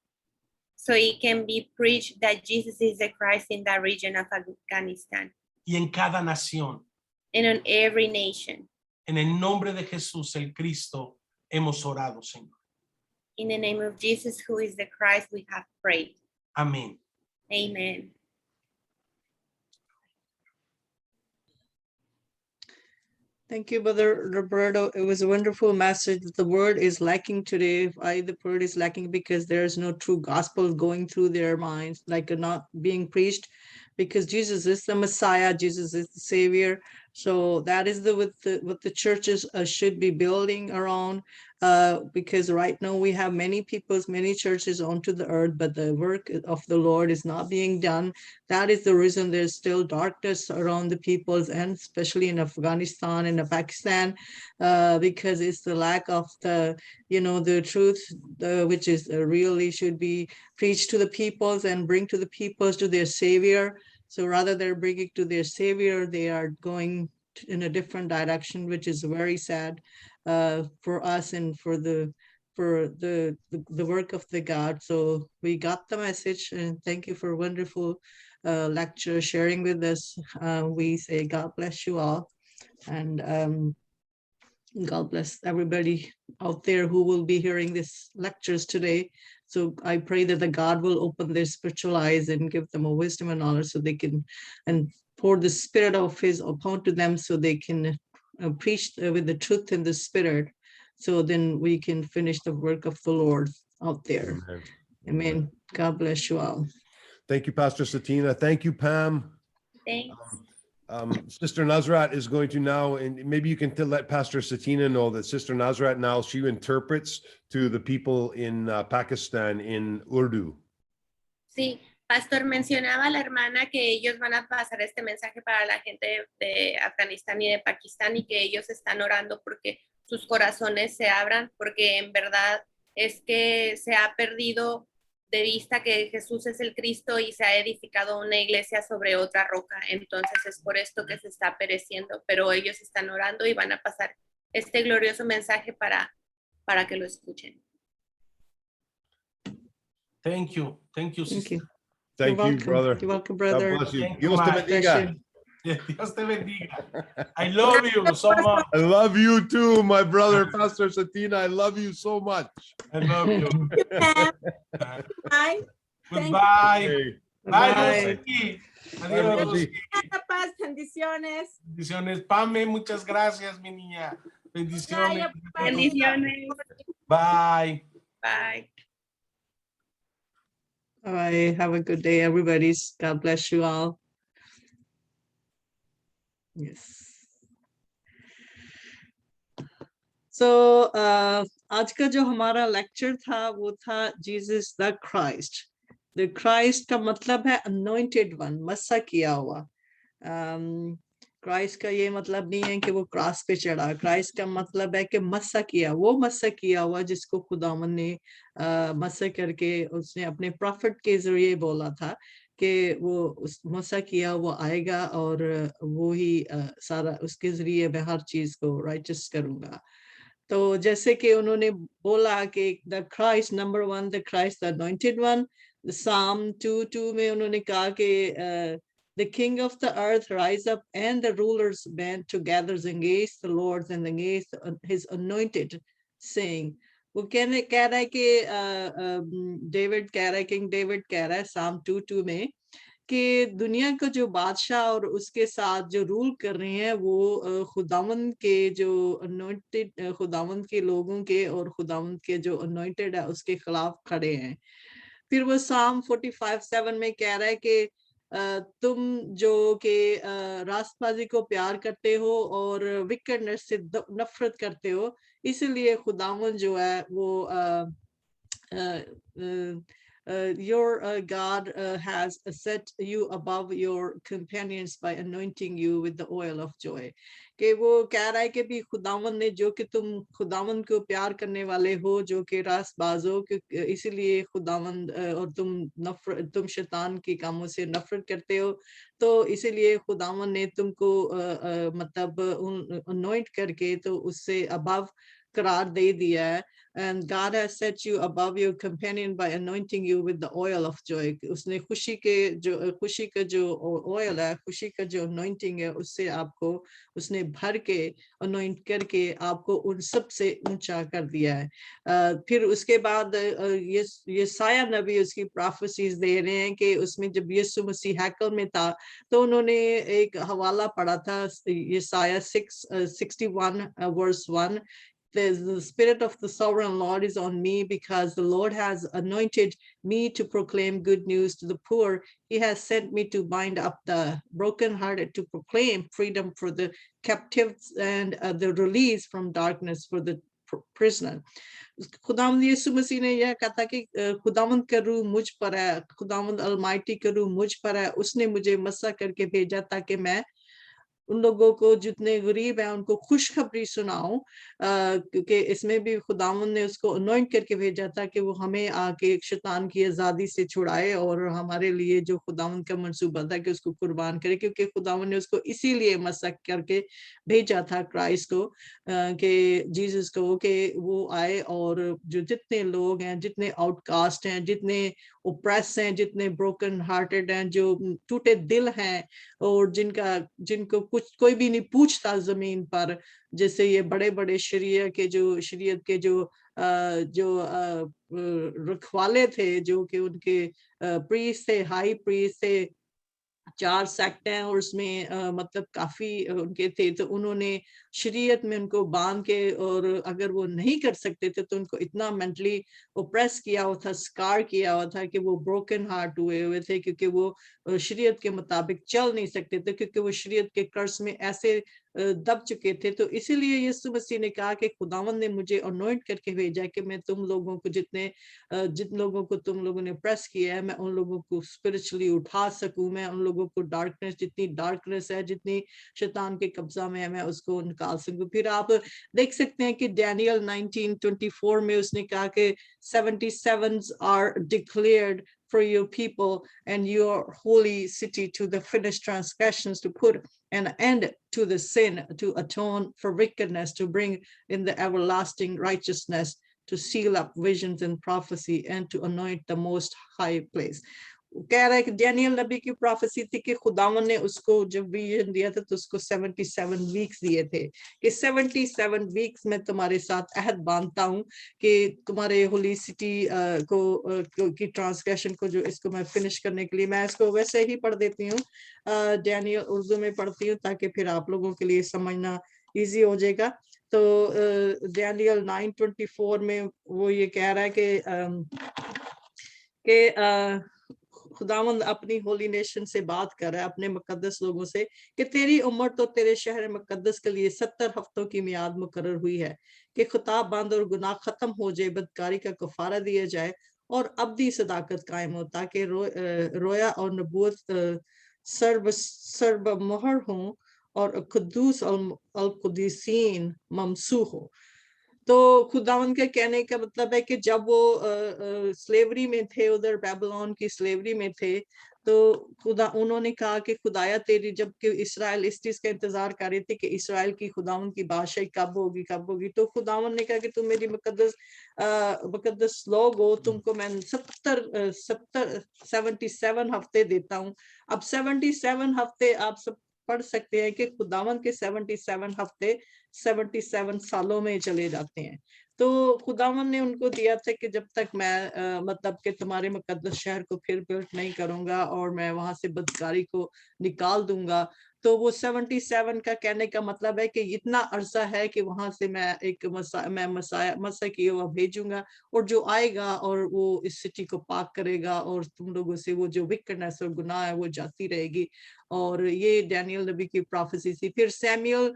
So it can be preached that Jesus is the Christ in that region of Afghanistan. Y en cada nación. And on every nation. En el nombre de Jesús, el Cristo, hemos orado, Señor. In the name of Jesus, who is the Christ, we have prayed. Amén. Amen. Thank you, Brother Roberto. It was a wonderful message. The word is lacking today. The word is lacking because there is no true gospel going through their minds, like not being preached, because Jesus is the Messiah, Jesus is the Savior. So that is what the churches should be building around. because right now we have many peoples, many churches onto the earth, but the work of the Lord is not being done. That is the reason there's still darkness around the peoples, and especially in Afghanistan and Pakistan, because it's the lack of the, the truth, which is really should be preached to the peoples and bring to the peoples to their Savior. So rather they're bringing to their Savior, they are going in a different direction, which is very sad for us and for the work of the God. So we got the message, and thank you for wonderful lecture sharing with us. We say God bless you all, and God bless everybody out there who will be hearing these lectures today. So I pray that the God will open their spiritual eyes and give them a wisdom and knowledge so they can, and pour the spirit of his upon to them so they can preach with the truth in the spirit. So then we can finish the work of the Lord out there. Amen. Amen. God bless you all. Thank you, Pastor Satina. Thank you, Pam. Thanks. Sister Nazrat is going to now, and maybe you can let Pastor Satina know that Sister Nazrat now, she interprets to the people in Pakistan in Urdu. Sí, Pastor, mencionaba la hermana que ellos van a pasar este mensaje para la gente de Afganistán y de Pakistán, y que ellos están orando porque sus corazones se abran, porque en verdad es que se ha perdido de vista que Jesús es el Cristo y se ha edificado una iglesia sobre otra roca. Entonces es por esto que se está pereciendo, pero ellos están orando y van a pasar este glorioso mensaje para que lo escuchen. Thank you. Thank you, Thank sister. you. Thank You're you, welcome. brother. You're welcome, God brother. bless you. Thank you, Dios te ma. bendiga. Dios te bendiga. I love you so much. I love you too, my brother, Pastor Satina. I love you so much. I love you. Bye. Goodbye. Hey, Bye, Bye. Rosy. bye, Adiós, Rosy. Rosy. Paz, bendiciones. Bendiciones. Pame, muchas gracias, mi niña. Bendiciones. Bendiciones. Bye. Bye. All right. Have a good day, everybody. God bless you all. Yes. So आज का जो हमारा लेक्चर था वो था Jesus the Christ. The Christ का मतलब है अनॉइंटेड वन, मसा किया हुआ. क्राइस्ट का ये मतलब नहीं है कि वो क्रॉस पे चढ़ा. क्राइस्ट का मतलब है कि मसा किया, वो मसा किया हुआ जिसको खुदावन ने मसा करके उसने अपने प्रॉफिट के जरिए बोला था कि वो उस मसा किया वो आएगा और वो ही सारा उसके जरिए मैं हर चीज को राइचस करूंगा. तो जैसे कि उन्होंने बोला कि the Christ number 1, the Christ the anointed one. Psalm 2:2 में उन्होंने कहा कि the king of the earth rise up and the rulers band together against the Lord and against his anointed, saying, वो कह रहा है कि डेविड कह रहा है, किंग डेविड कह रहा है Psalm 2:2 में कि दुनिया का जो बादशाह और उसके साथ जो रूल कर रहे हैं वो खुदावंद के जो अनॉइंटेड, खुदावंद के लोगों के और खुदावंद के जो अनॉइंटेड है उसके खिलाफ खड़े हैं. फिर वो Psalm 45:7 में कह रहा है कि तुम जो के रास्तबाजी को प्यार करते हो और विकेडनेस से नफरत करते हो, इसलिए खुदावंद जो है वो your God has set you above your companions by anointing you with the oil of joy. कि वो कह रहा है कि भी खुदावंद ने जो कि तुम खुदावंद को प्यार करने वाले हो, जो कि रास्तबाज हो, इसीलिए खुदावंद और तुम शैतान के कामों से नफरत करते हो, तो इसीलिए खुदावंद ने तुमको मतलब अनॉइंट करके तो उससे अबव करार दे दिया है. And God has set you above your companion by anointing you with the oil of joy. उसने खुशी का जो oil है, खुशी का जो anointing है, उससे आपको उसने भर के anoint करके आपको उन सब से ऊंचा कर दिया है. फिर उसके बाद ये साया नबी उसकी prophecies दे रहे हैं कि उसमें जब यीशु मसीह हैकल में था तो उन्होंने एक हवाला पढ़ा था, ये साया 61 verse 1. The spirit of the sovereign Lord is on me because the Lord has anointed me to proclaim good news to the poor. He has sent me to bind up the brokenhearted, to proclaim freedom for the captives and the release from darkness for the prisoner. खुदावंद यीशु मसीह ने यह कहा था कि खुदावंद का रूह मुझ पर है, खुदावंद अलमाइटी का रूह मुझ पर है, उसने मुझे मसा करके भेजा ताकि मैं उन लोगों को जितने गरीब हैं उनको खुशखबरी सुनाऊं, क्योंकि इसमें भी खुदावंद ने उसको अनॉइंट करके भेजा था कि वो हमें आके शैतान की आजादी से छुड़ाए और हमारे लिए जो खुदावंद का मंसूबा था कि उसको कुर्बान करे, क्योंकि खुदावंद ने उसको इसीलिए मसक करके भेजा था क्राइस्ट को, कि जीसस को, कि वो आए और जो जितने लोग हैं, जितने आउटकास्ट हैं, जितने ओप्रेस हैं, जितने ब्रोकन हार्टेड हैं, जो टूटे दिल हैं और जिनको कुछ कोई भी नहीं पूछता जमीन पर, जैसे ये बड़े बड़े शरीयत के जो रखवाले थे, जो कि उनके प्रीस्ट थे, हाई प्रीस्ट थे, 4 सेक्ट हैं और उसमें मतलब काफी उनके थे, तो उन्होंने शरीयत में उनको बांध के, और अगर वो नहीं कर सकते थे तो उनको इतना मेंटली ओप्रेस किया हुआ था, स्कार किया हुआ था कि वो ब्रोकन हार्ट हुए थे, क्योंकि वो शरीयत के मुताबिक चल नहीं सकते थे, क्योंकि वो शरीयत के कर्ज में ऐसे दब चुके थे। तो इसीलिए यीशु मसीह ने कहा कि खुदावंद ने मुझे अनॉइंट करके भेजा कि मैं तुम लोगों को जिन लोगों को तुम लोगों ने प्रेस किया है, मैं उन लोगों को स्पिरिचुअली उठा सकूं, मैं उन लोगों को डार्कनेस, जितनी डार्कनेस है, जितनी शैतान के कब्जा में है, मैं उसको निकाल सकूं। फिर आप देख सकते हैं कि डैनियल 19:24 में उसने कहा कि 77 are declared for your people and your holy city to the finished transgressions, to put an end to the sin, to atone for wickedness, to bring in the everlasting righteousness, to seal up visions and prophecy, and to anoint the most high place. कह रहा है कि डैनियल नबी की प्रोफेसी थी कि खुदावन ने उसको जब विजन दिया था तो उसको 77 वीक्स दिए थे कि 77 वीक्स में तुम्हारे साथ अहद बांधता हूं कि तुम्हारे होली सिटी की ट्रांसग्रेशन को, जो इसको मैं फिनिश करने के लिए, मैं इसको वैसे ही पढ़ देती हूँ, डैनियल उर्दू में पढ़ती हूँ ताकि फिर आप लोगों के लिए समझना इजी हो जाएगा। तो डैनियल 9:24 में वो ये कह रहा है कि खुदावंद अपनी होली नेशन से बात कर रहा है, अपने मुकद्दस लोगों से, कि तेरी उम्र तो तेरे शहर मुकद्दस के लिए 70 हफ्तों की मियाद मुकर्रर हुई है कि खिताब बंद और गुनाह खत्म हो जाए, बदकारी का कफारा दिया जाए और अब्दी सदाकत कायम हो, ताकि रोया और नबूवत सर्ब मोहर हों और कुद्दूस अल कुदीसीन ममसू हो। तो खुदावन के कहने का मतलब है कि जब वो स्लेवरी में थे, उधर बेबीलोन की स्लेवरी में थे, तो उन्होंने कहा कि खुदाया तेरी, जबकि इस्राएल इस चीज का इंतजार कर रहे थे कि इस्राएल की खुदावन की बादशाही कब होगी, तो खुदावन ने कहा कि तुम मेरी मुकद्दस लोग हो, तुमको मैं 77 हफ्ते देता हूँ। अब 77 हफ्ते आप सब पढ़ सकते हैं कि खुदावन के 77 हफ्ते 77 सालों में चले जाते हैं। तो खुदावन ने उनको दिया था कि जब तक मैं मतलब कि तुम्हारे मुकद्दस शहर को फिर बिल्ट नहीं करूंगा और मैं वहां से बदकारी को निकाल दूंगा, तो वो 77 का कहने का मतलब है कि इतना अरसा है कि वहां से मैं एक मसा की हुआ भेजूंगा और जो आएगा और वो इस सिटी को पाक करेगा और तुम लोगों से वो जो विकनेस और गुनाह है वो जाती रहेगी। और ये डैनियल नबी की प्रोफेसी थी। फिर सैमुअल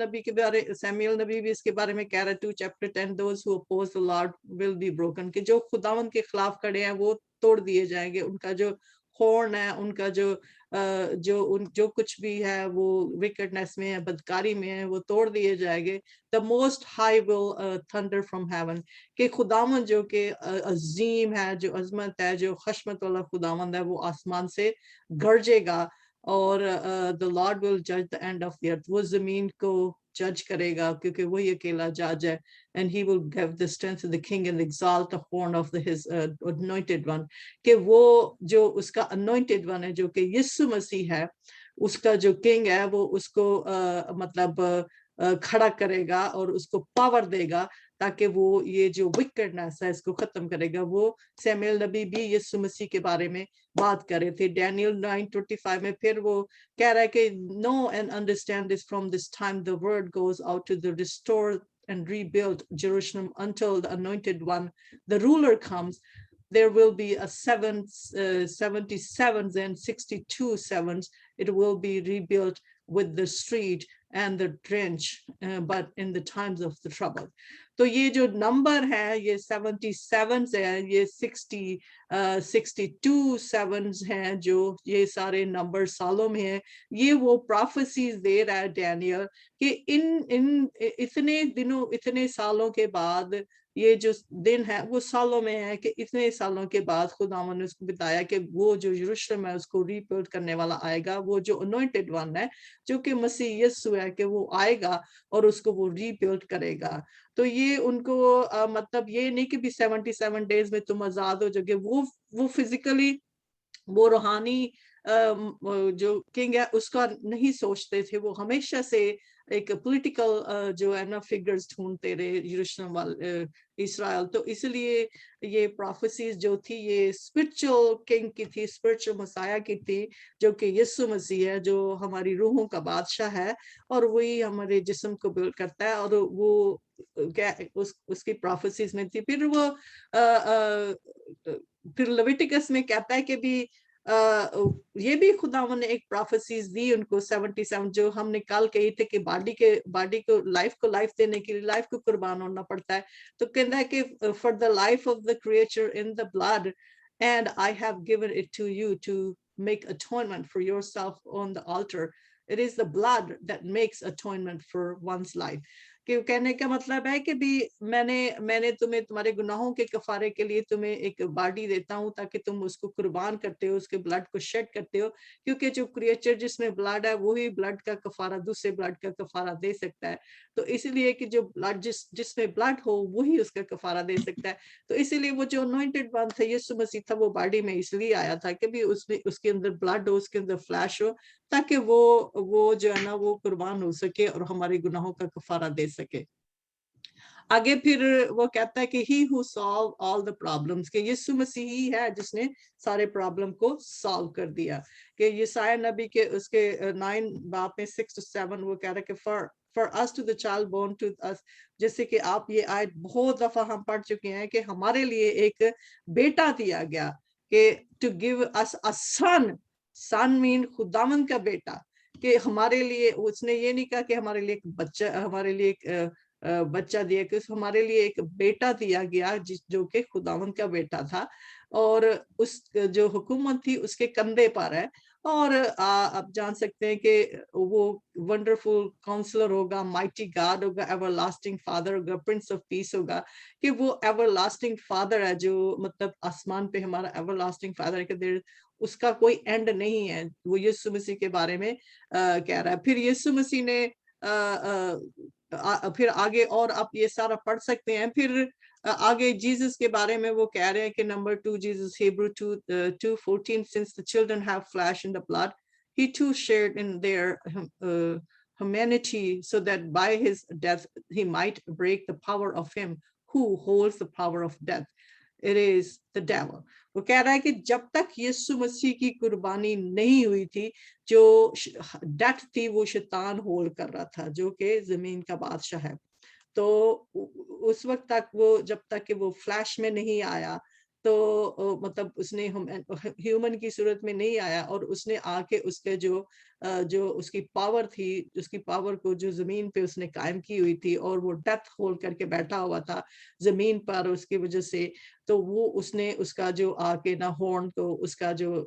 नबी भी इसके बारे में कह रहा है 2:10 those who oppose the Lord will be broken, कि जो खुदावन के खिलाफ खड़े हैं वो तोड़ दिए जाएंगे, उनका जो हॉर्न है, उनका जो कुछ भी है वो विकेटनेस में है, बदकारी में है, वो तोड़ दिए जाएंगे। The most high will thunder from heaven, कि खुदावन जो कि अजीम है, जो अजमत है, जो खशमत वाला खुदावंद है, वो आसमान से गरजेगा और द लॉर्ड विल जज the end of the earth, वो जमीन को जज करेगा क्योंकि वही अकेला जज है। and he will give the strength to the king and exalt the horn of his anointed one, कि वो जो उसका anointed one है, जो कि यीशु मसीह है, उसका जो किंग है, वो उसको मतलब खड़ा करेगा और उसको पावर देगा ताकि वो ये जो विकेटनेस है इसको खत्म करेगा। वो सैमुएल नबी भी यीशु मसीह के बारे में बात कर रहे थे। डैनियल 9:25 में फिर वो कह रहा है कि know and understand this, from this time the word goes out to the restore and rebuild Jerusalem until the anointed one, the ruler, comes. There will be a 77s and 62 sevens. It will be rebuilt with the street and the drench, but in the times of the trouble. तो ये जो नंबर है ये 77 है, ये 62 sevens हैं, जो ये सारे नंबर सालों में है, ये वो prophecies दे रहा है डैनियल कि इन इतने दिनों इतने सालों के बाद ये जो दिन है वो सालों में है, कि इतने सालों के बाद खुदावन ने उसको बताया कि वो जो यरूशलेम है उसको रीबिल्ड करने वाला आएगा, वो जो अनॉइंटेड वन है जो कि मसीह यीशु है, कि वो आएगा और उसको वो रीबिल्ड करेगा। तो ये उनको मतलब ये नहीं कि भी 77 डेज में तुम आजाद हो जाओगे, वो फिजिकली वो रूहानी जो किंग है उसका नहीं सोचते थे, वो हमेशा से एक पॉलिटिकल जो है ना फिगर्स ढूंढते रहे यरूशलेम वाले इस्राएल। तो इसलिए ये प्रोफेसीज जो थी ये स्पिरिचुअल किंग की थी, स्पिरिचुअल मसाया की थी, जो कि यीशु मसीह है, जो हमारी रूहों का बादशाह है और वही हमारे जिस्म को बिल्ड करता है। और वो क्या उसकी प्रोफेसीज में थी। फिर वो फिर लेविटिकस में कहता है कि भी ये भी खुदावन ने एक प्रोफेसीज दी उनको 77, जो हमने कल कही थे कि बॉडी को लाइफ देने के लिए लाइफ को कुर्बान होना पड़ता है। तो कहता है कि for the life of the creature in the blood and I have given it to you to make atonement for yourself on the altar. It is the blood that makes atonement for one's life. कि कहने का मतलब है कि भी मैंने तुम्हें तुम्हारे गुनाहों के कफारे के लिए तुम्हें एक बॉडी देता हूं ताकि तुम उसको कुर्बान करते हो, उसके ब्लड को शेड करते हो, क्योंकि जो क्रिएचर जिसमें ब्लड है वही ब्लड का कफारा दूसरे ब्लड का कफारा दे सकता है। तो इसलिए कि जो ब्लड जिसमें ब्लड हो वही उसका कफारा दे सकता है। तो इसीलिए वो जो अनॉइंटेड वन था यीशु मसीह था, वो बॉडी में इसलिए आया था कि भी उसके अंदर ब्लड हो, उसके अंदर फ्लैश हो, ताकि वो जो है ना वो कुर्बान हो सके और हमारे गुनाहों का कफारा दे सके। आगे फिर वो कहता है कि he who solve all the problems, कि यीशु मसीह ही है जिसने सारे प्रॉब्लम को सॉल्व कर दिया। कि यशायाह नबी के उसके 9 बाब में 6 to 7 वो कह रहा है कि for us to the child born to us, जैसे कि आप ये आयत बहुत दफा हम पढ़ चुके हैं कि हमारे लिए एक बेटा दिया गया, कि to give us a son mean खुदावन का बेटा, कि हमारे लिए उसने ये नहीं कहा कि हमारे लिए एक बच्चा, हमारे लिए एक बच्चा दिया, कि हमारे लिए एक बेटा दिया गया जो कि खुदावन का बेटा था, और उस जो हुकूमत थी उसके कंधे पर है। और आप जान सकते हैं कि वो वंडरफुल काउंसलर होगा, माइटी गॉड होगा, एवरलास्टिंग फादर होगा, प्रिंस ऑफ पीस होगा, कि वो एवरलास्टिंग फादर है, जो मतलब आसमान पे हमारा एवरलास्टिंग फादर है, कि उसका कोई एंड नहीं है। वो यीशु मसीह के बारे में कह रहा है। फिर यीशु मसीह ने फिर आगे और आप ये सारा पढ़ सकते हैं। फिर आगे जीसस के बारे में वो कह रहे हैं कि नंबर 2 Jesus Hebrew 2:14 since the children have flesh in the blood he too shared in their humanity so that by his death he might break the power of him who holds the power of death, it is the devil. वो कह रहा है कि जब तक यीशु मसीह की कुर्बानी नहीं हुई थी, जो डेथ थी वो शैतान होल्ड कर रहा था, जो कि जमीन का बादशाह है। तो उस वक्त तक वो जब तक कि वो फ्लैश में नहीं आया, तो मतलब उसने ह्यूमन की सूरत में नहीं आया, और उसने आके उसके जो उसकी पावर थी, उसकी पावर को जो जमीन पे उसने कायम की हुई थी, और वो डेथ होल्ड करके बैठा हुआ था जमीन पर उसकी वजह से, तो वो उसने उसका जो आके ना हॉर्न को उसका जो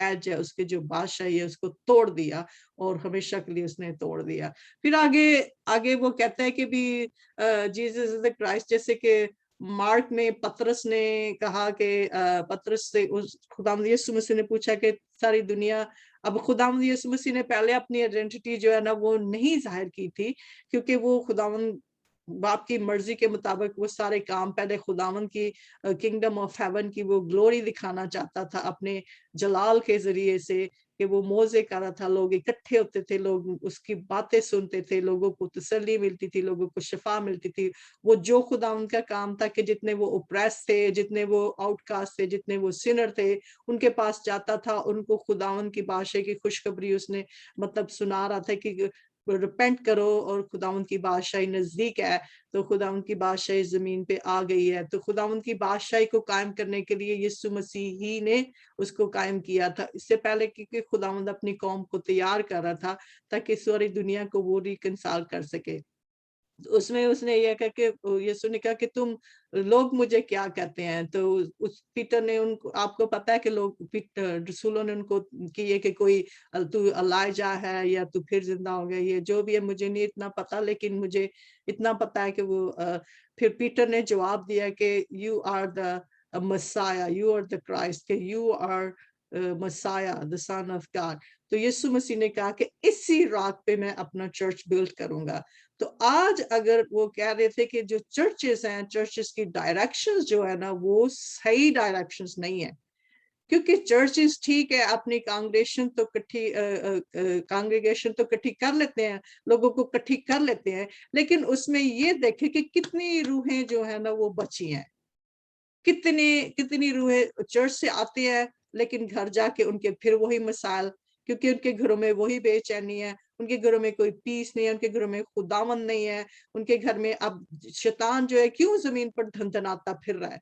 एज है, उसके जो बादशाही है उसको तोड़ दिया, और हमेशा के लिए उसने तोड़ दिया। फिर आगे वो कहता है कि भी जीसस इज द क्राइस्ट, जैसे कि मार्क में पतरस ने कहा कि पतरस से उस खुदावंद यीशु मसीह ने पूछा कि सारी दुनिया, अब खुदावंद यीशु मसीह ने पहले अपनी आइडेंटिटी जो है ना वो नहीं जाहिर की थी, क्योंकि वो खुदावंद बाप की मर्जी के मुताबिक वो सारे काम पहले खुदावंद की किंगडम ऑफ हेवन की वो ग्लोरी दिखाना चाहता था अपने जलाल के जरिए से, कि वो मौजे कर रहा था, लोग इकट्ठे होते थे, लोग उसकी बातें सुनते थे, लोगों को तसल्ली मिलती थी, लोगों को शिफा मिलती थी। वो जो खुदावंद का काम था कि जितने वो ओप्रेस थे, जितने वो आउटकास्ट थे, जितने वो सिनर थे, उनके पास जाता था, उनको खुदावंद की बादशाही की खुशखबरी उसने मतलब सुना रहा था कि रिपेंट करो और खुदावंद की बादशाही नजदीक है, तो खुदावंद की बादशाही जमीन पे आ गई है। तो खुदावंद की बादशाही को कायम करने के लिए यीशु मसीह ही ने उसको कायम किया था, इससे पहले क्योंकि खुदावंद अपनी कौम को तैयार कर रहा था ताकि सारी दुनिया को वो रिकंसाइल कर सके। उसमें उसने ये कहा कि यीशु ने कहा कि तुम लोग मुझे क्या कहते हैं, तो उस पीटर ने उनको, आपको पता है कि लोग रसूलों ने उनको किए कि कोई तू एलाइजा है या तू फिर जिंदा हो गया, ये जो भी है मुझे नहीं इतना पता, लेकिन मुझे इतना पता है कि वो फिर पीटर ने जवाब दिया कि you are the Messiah, you are the Christ, कि you are Messiah the son of God. तो यीशु मसीह ने कहा कि इसी रात पे मैं अपना चर्च बिल्ड करूंगा। तो आज अगर वो कह रहे थे कि जो चर्चेस हैं, चर्चेस की डायरेक्शंस जो है ना वो सही डायरेक्शंस नहीं है, क्योंकि चर्चेस ठीक है अपनी कांग्रेगेशन तो इकट्ठी कर लेते हैं, लोगों को इकट्ठी कर लेते हैं, लेकिन उसमें ये देखें कि कितनी रूहें जो है ना वो बची हैं, कितनी रूहें चर्च से आती है लेकिन घर जाके उनके फिर वही मसाइल, क्योंकि उनके घरों में वही बेचैनी है, उनके घरों में कोई पीस नहीं है, उनके घरों में खुदावंद नहीं है, उनके घर में अब शैतान जो है क्यों जमीन पर धनधनाता फिर रहा है,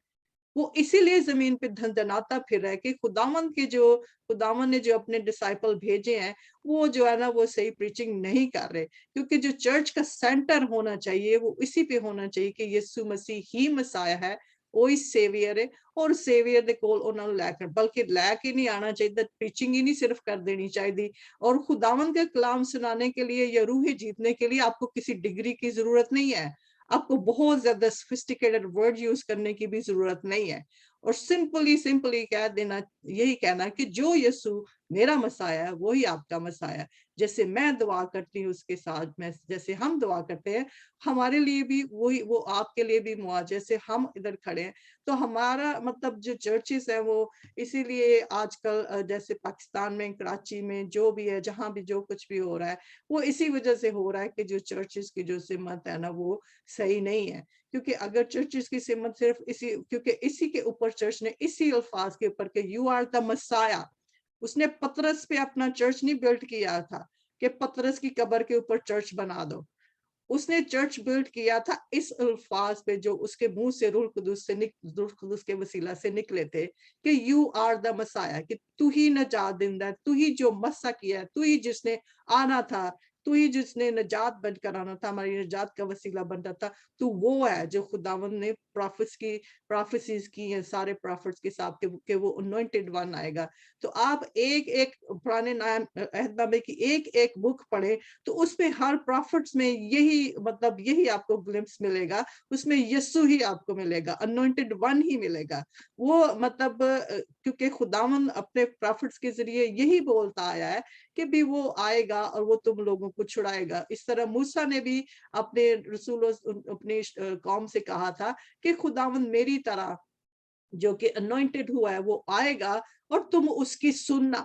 वो इसीलिए जमीन पे धनधनाता फिर रहा है कि खुदावंद ने जो अपने डिसाइपल भेजे हैं वो जो है ना वो सही प्रीचिंग नहीं कर रहे, क्योंकि जो चर्च का सेंटर होना चाहिए वो इसी पे होना चाहिए कि यीशु मसीह ही मसाया है, वही सेवियर है, और सेवियर दे कोल ਉਹਨਾਂ ਨੂੰ ਲੈ ਕੇ, बल्कि लेके नहीं आना चाहिए, प्रीचिंग ही नहीं सिर्फ कर देनी चाहिए। और खुदावंद का कलाम सुनाने के लिए या रूहें जीतने के लिए आपको किसी डिग्री की जरूरत नहीं है, आपको बहुत ज्यादा सोफिस्टिकेटेड वर्ड यूज करने की भी जरूरत नहीं है, और सिंपली कह देना, यही कहना कि जो यीशु मेरा मसाया है वही आपका मसाया है। जैसे मैं दुआ करती हूँ उसके साथ में, जैसे हम दुआ करते हैं हमारे लिए भी वही वो आपके लिए भी मुआ, जैसे हम इधर खड़े हैं तो हमारा मतलब जो चर्चेस है वो इसीलिए आजकल जैसे पाकिस्तान में कराची में जो भी है, जहां भी जो कुछ भी हो रहा है वो इसी वजह से हो रहा है कि जो चर्चेस की जो सिमत है ना वो सही नहीं है। क्योंकि अगर चर्चेस की सिमत सिर्फ इसी, क्योंकि इसी के ऊपर चर्च ने इसी अल्फाज के ऊपर कि यू आर द मसाया, उसने पतरस पे अपना चर्च नहीं बिल्ड किया था कि पतरस की कब्र के ऊपर चर्च बना दो, उसने चर्च बिल्ड किया था इस अल्फाज पे जो उसके मुंह से रूह कुदुस के वसीला से निकले थे कि यू आर द मसाया, कि तू ही नजात देंदा, तू ही जो मसा किया है, तू ही जिसने आना था, तू ही जिसने नजात बन कर आना था, हमारी नजात का वसीला बनता था, तू वो है जो खुदावंद ने प्रोफेसीज की है सारे प्रॉफिट्स के साथ कि वो अनॉइंटेड वन आएगा। तो आप एक एक पुराने अहदनामे की एक एक बुक पढ़े तो उसमें हर प्रॉफिट्स में यही मतलब यही आपको ग्लिम्स मिलेगा, उसमें यीशु ही आपको मिलेगा, अनॉइंटेड वन ही मिलेगा। वो मतलब क्योंकि खुदावंद अपने प्रॉफिट्स के जरिए यही बोलता आया है कि भी वो आएगा और वो तुम लोगों को छुड़ाएगा। इस तरह मूसा ने भी अपने रसूलों अपनी कौम से कहा था कि खुदावंद मेरी तरह जो कि अनॉइंटेड हुआ है वो आएगा और तुम उसकी सुनना,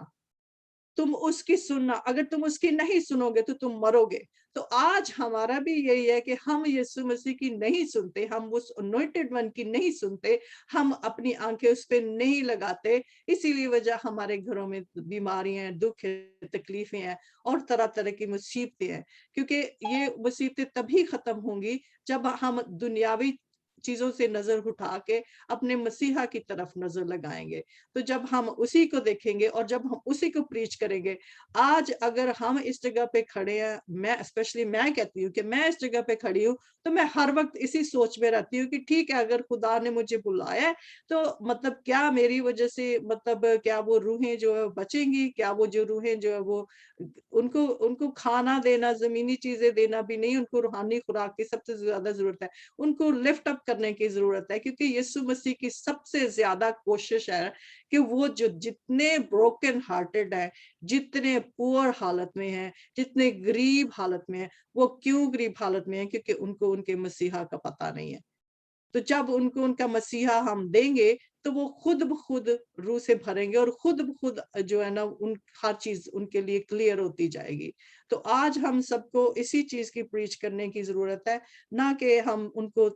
अगर तुम उसकी नहीं सुनोगे तो तुम मरोगे। तो आज हमारा भी यही है कि हम यीशु मसीह की नहीं सुनते, हम उस अनॉइंटेड वन की नहीं सुनते, हम अपनी आंखें उस पर नहीं लगाते, इसीलिए वजह हमारे घरों में बीमारियां, दुख है, तकलीफें हैं और तरह तरह की मुसीबतें हैं, क्योंकि ये मुसीबतें तभी खत्म होंगी जब हम दुनियावी चीजों से नजर उठा के अपने मसीहा की तरफ नजर लगाएंगे। तो जब हम उसी को देखेंगे और जब हम उसी को प्रीच करेंगे, आज अगर हम इस जगह पे खड़े हैं, मैं स्पेशली मैं कहती हूँ कि मैं इस जगह पे खड़ी हूँ तो मैं हर वक्त इसी सोच में रहती हूँ कि ठीक है अगर खुदा ने मुझे बुलाया है तो मतलब क्या मेरी वजह से मतलब क्या वो रूहें जो है बचेंगी, क्या वो जो रूहें जो है वो उनको उनको खाना देना, जमीनी चीजें देना भी नहीं, उनको रूहानी खुराक की सबसे ज्यादा जरूरत है, उनको लिफ्ट अप करने की जरूरत है, क्योंकि यीशु मसीह की सबसे ज्यादा कोशिश है कि वो जो जितने ब्रोकन हार्टेड है, जितने पुअर हालत में हैं, जितने गरीब हालत में हैं, वो क्यों गरीब हालत में हैं? क्योंकि उनको उनके मसीहा का पता नहीं है। तो जब उनको उनका मसीहा हम देंगे तो वो खुद ब खुद रूह से भरेंगे और खुद ब खुद जो है ना उन हर चीज उनके लिए क्लियर होती जाएगी। तो आज हम सबको इसी चीज की प्रीच करने की जरूरत है, ना कि हम उनको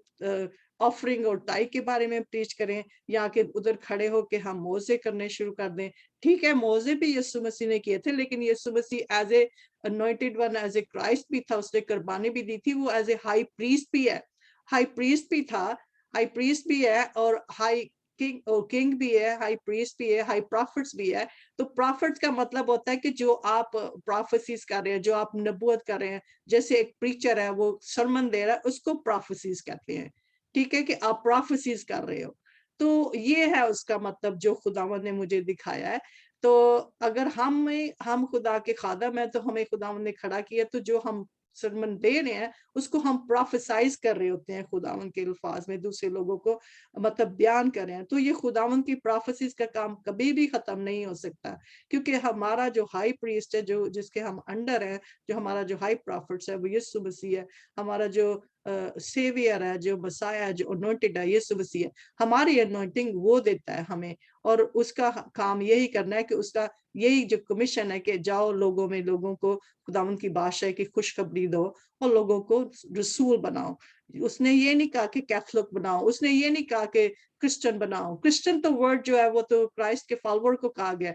ऑफरिंग और टाई के बारे में प्रीच करें, या कि उधर खड़े होके हम मौजे करने शुरू कर दें। ठीक है, मौजे भी यीशु मसीह ने किए थे, लेकिन यीशु मसीह as a anointed one, as a Christ भी था, उसने कुर्बानी भी दी थी, वो एज ए हाई प्रीस्ट भी है, हाई प्रीस्ट भी था, हाई प्रीस्ट भी है, और हाई किंग और किंग भी है, हाई प्रीस्ट भी है, हाई प्रॉफिट्स भी है। तो प्रॉफिट का मतलब होता है कि जो आप प्रोफेसीज कर रहे हैं, जो आप नबूवत कर रहे हैं, जैसे एक प्रीचर है वो सरमन दे रहा है, उसको प्रोफेसीज कहते हैं। ठीक है, कि आप प्रोफेसीज कर रहे हो, तो ये है उसका मतलब जो खुदावंद ने मुझे दिखाया है। तो अगर हम खुदा के खादम है, तो हमें खुदावंद ने खड़ा किया, तो जो हम सरमन दे रहे हैं उसको हम प्रोफेसाइज कर रहे होते हैं, खुदावंद के अल्फाज में दूसरे लोगों को मतलब बयान कर रहे हैं। तो ये खुदावंद की प्रोफेसीज का काम कभी भी खत्म नहीं हो सकता, क्योंकि हमारा जो हाई प्रीस्ट है, जो जिसके हम अंडर है, जो हमारा जो हाई प्रॉफिट्स है वो यीशु मसीह है, हमारा जो सेवियर है, जो मसाया है, जो अनॉइंटेड है, यीशु मसीह है। हमारी अनॉइंटिंग वो देता है हमें, और उसका काम यही करना है कि उसका यही जो कमीशन है कि जाओ लोगों में, लोगों को खुदावंद की बादशाह की खुशखबरी दो और लोगों को रसूल बनाओ। उसने ये नहीं कहा कि कैथोलिक बनाओ, उसने ये नहीं कहा कि क्रिश्चियन बनाओ। क्रिश्चियन तो वर्ड जो है वो तो क्राइस्ट के फॉलोअर को कहा गया,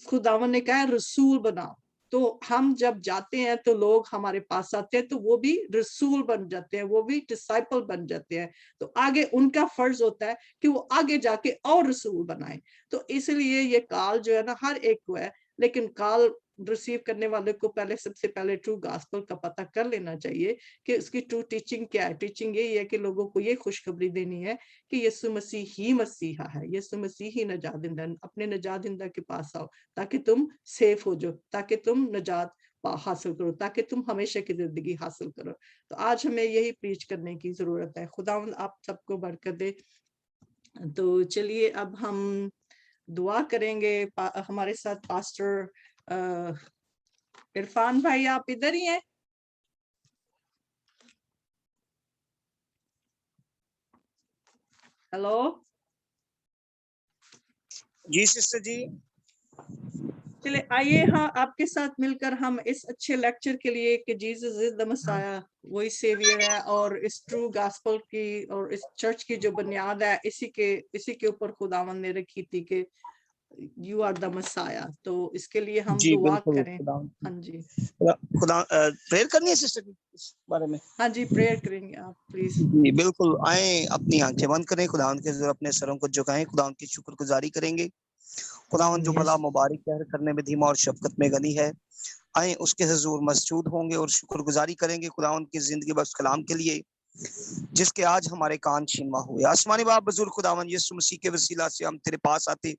खुदावंद ने कहा रसूल बनाओ। तो हम जब जाते हैं तो लोग हमारे पास आते हैं, तो वो भी रसूल बन जाते हैं, वो भी डिसाइपल बन जाते हैं। तो आगे उनका फर्ज होता है कि वो आगे जाके और रसूल बनाए। तो इसलिए ये काल जो है ना हर एक को है, लेकिन काल रिसीव करने वाले को पहले सबसे पहले ट्रू गॉस्पेल का पता कर लेना चाहिए कि उसकी ट्रू टीचिंग क्या है। टीचिंग यही है कि लोगों को ये खुशखबरी देनी है कि यीशु मसीह ही मसीहा है, यीशु मसीह ही नजात दिंदा है। अपने नजात दिंदा के पास आओ ताकि तुम सेफ हो जाओ, ताकि तुम नजात हासिल करो, ताकि तुम हमेशा की जिंदगी हासिल करो। तो आज हमें यही प्रीच करने की जरूरत है। खुदावंद आप सबको बरकत दे। तो चलिए अब हम दुआ करेंगे। हमारे साथ पास्टर इरफान भाई, आप इधर ही हैं? हेलो जी सिस्टर जी। चले आइए, हाँ आपके साथ मिलकर हम इस अच्छे लेक्चर के लिए कि जीसस इज द मसाया, वही सेवियर है, और इस ट्रू गॉस्पेल की और इस चर्च की जो बुनियाद है इसी के ऊपर खुदावंद ने रखी थी कि यू आर द मसाया। तो इसके लिए हम जी दुआ बिल्कुल करें। हाँ जी, खुदा प्रेयर करनी है सिस्टर जी इस बारे में। हाँ जी, प्रेयर करेंगे आप प्लीज। जी बिल्कुल, आए अपनी आंखें बंद करें, खुदावंद के हज़ूर अपने सरों को झुकाएं, खुदावंद की शुक्रगुजारी करेंगे। खुदावंद जो भला मुबारक कहर करने में धीमा और शफकत में गनी है, आए उसके हजूर मसजूद होंगे और शुक्रगुजारी करेंगे खुदावंद की जिंदगी बख्श कलाम के लिए, जिसके आज हमारे कान छीनवा हुए। आसमानी बाप बुजुर्ग खुदावंद यीशु मसीह के वसीला से हम तेरे पास आते,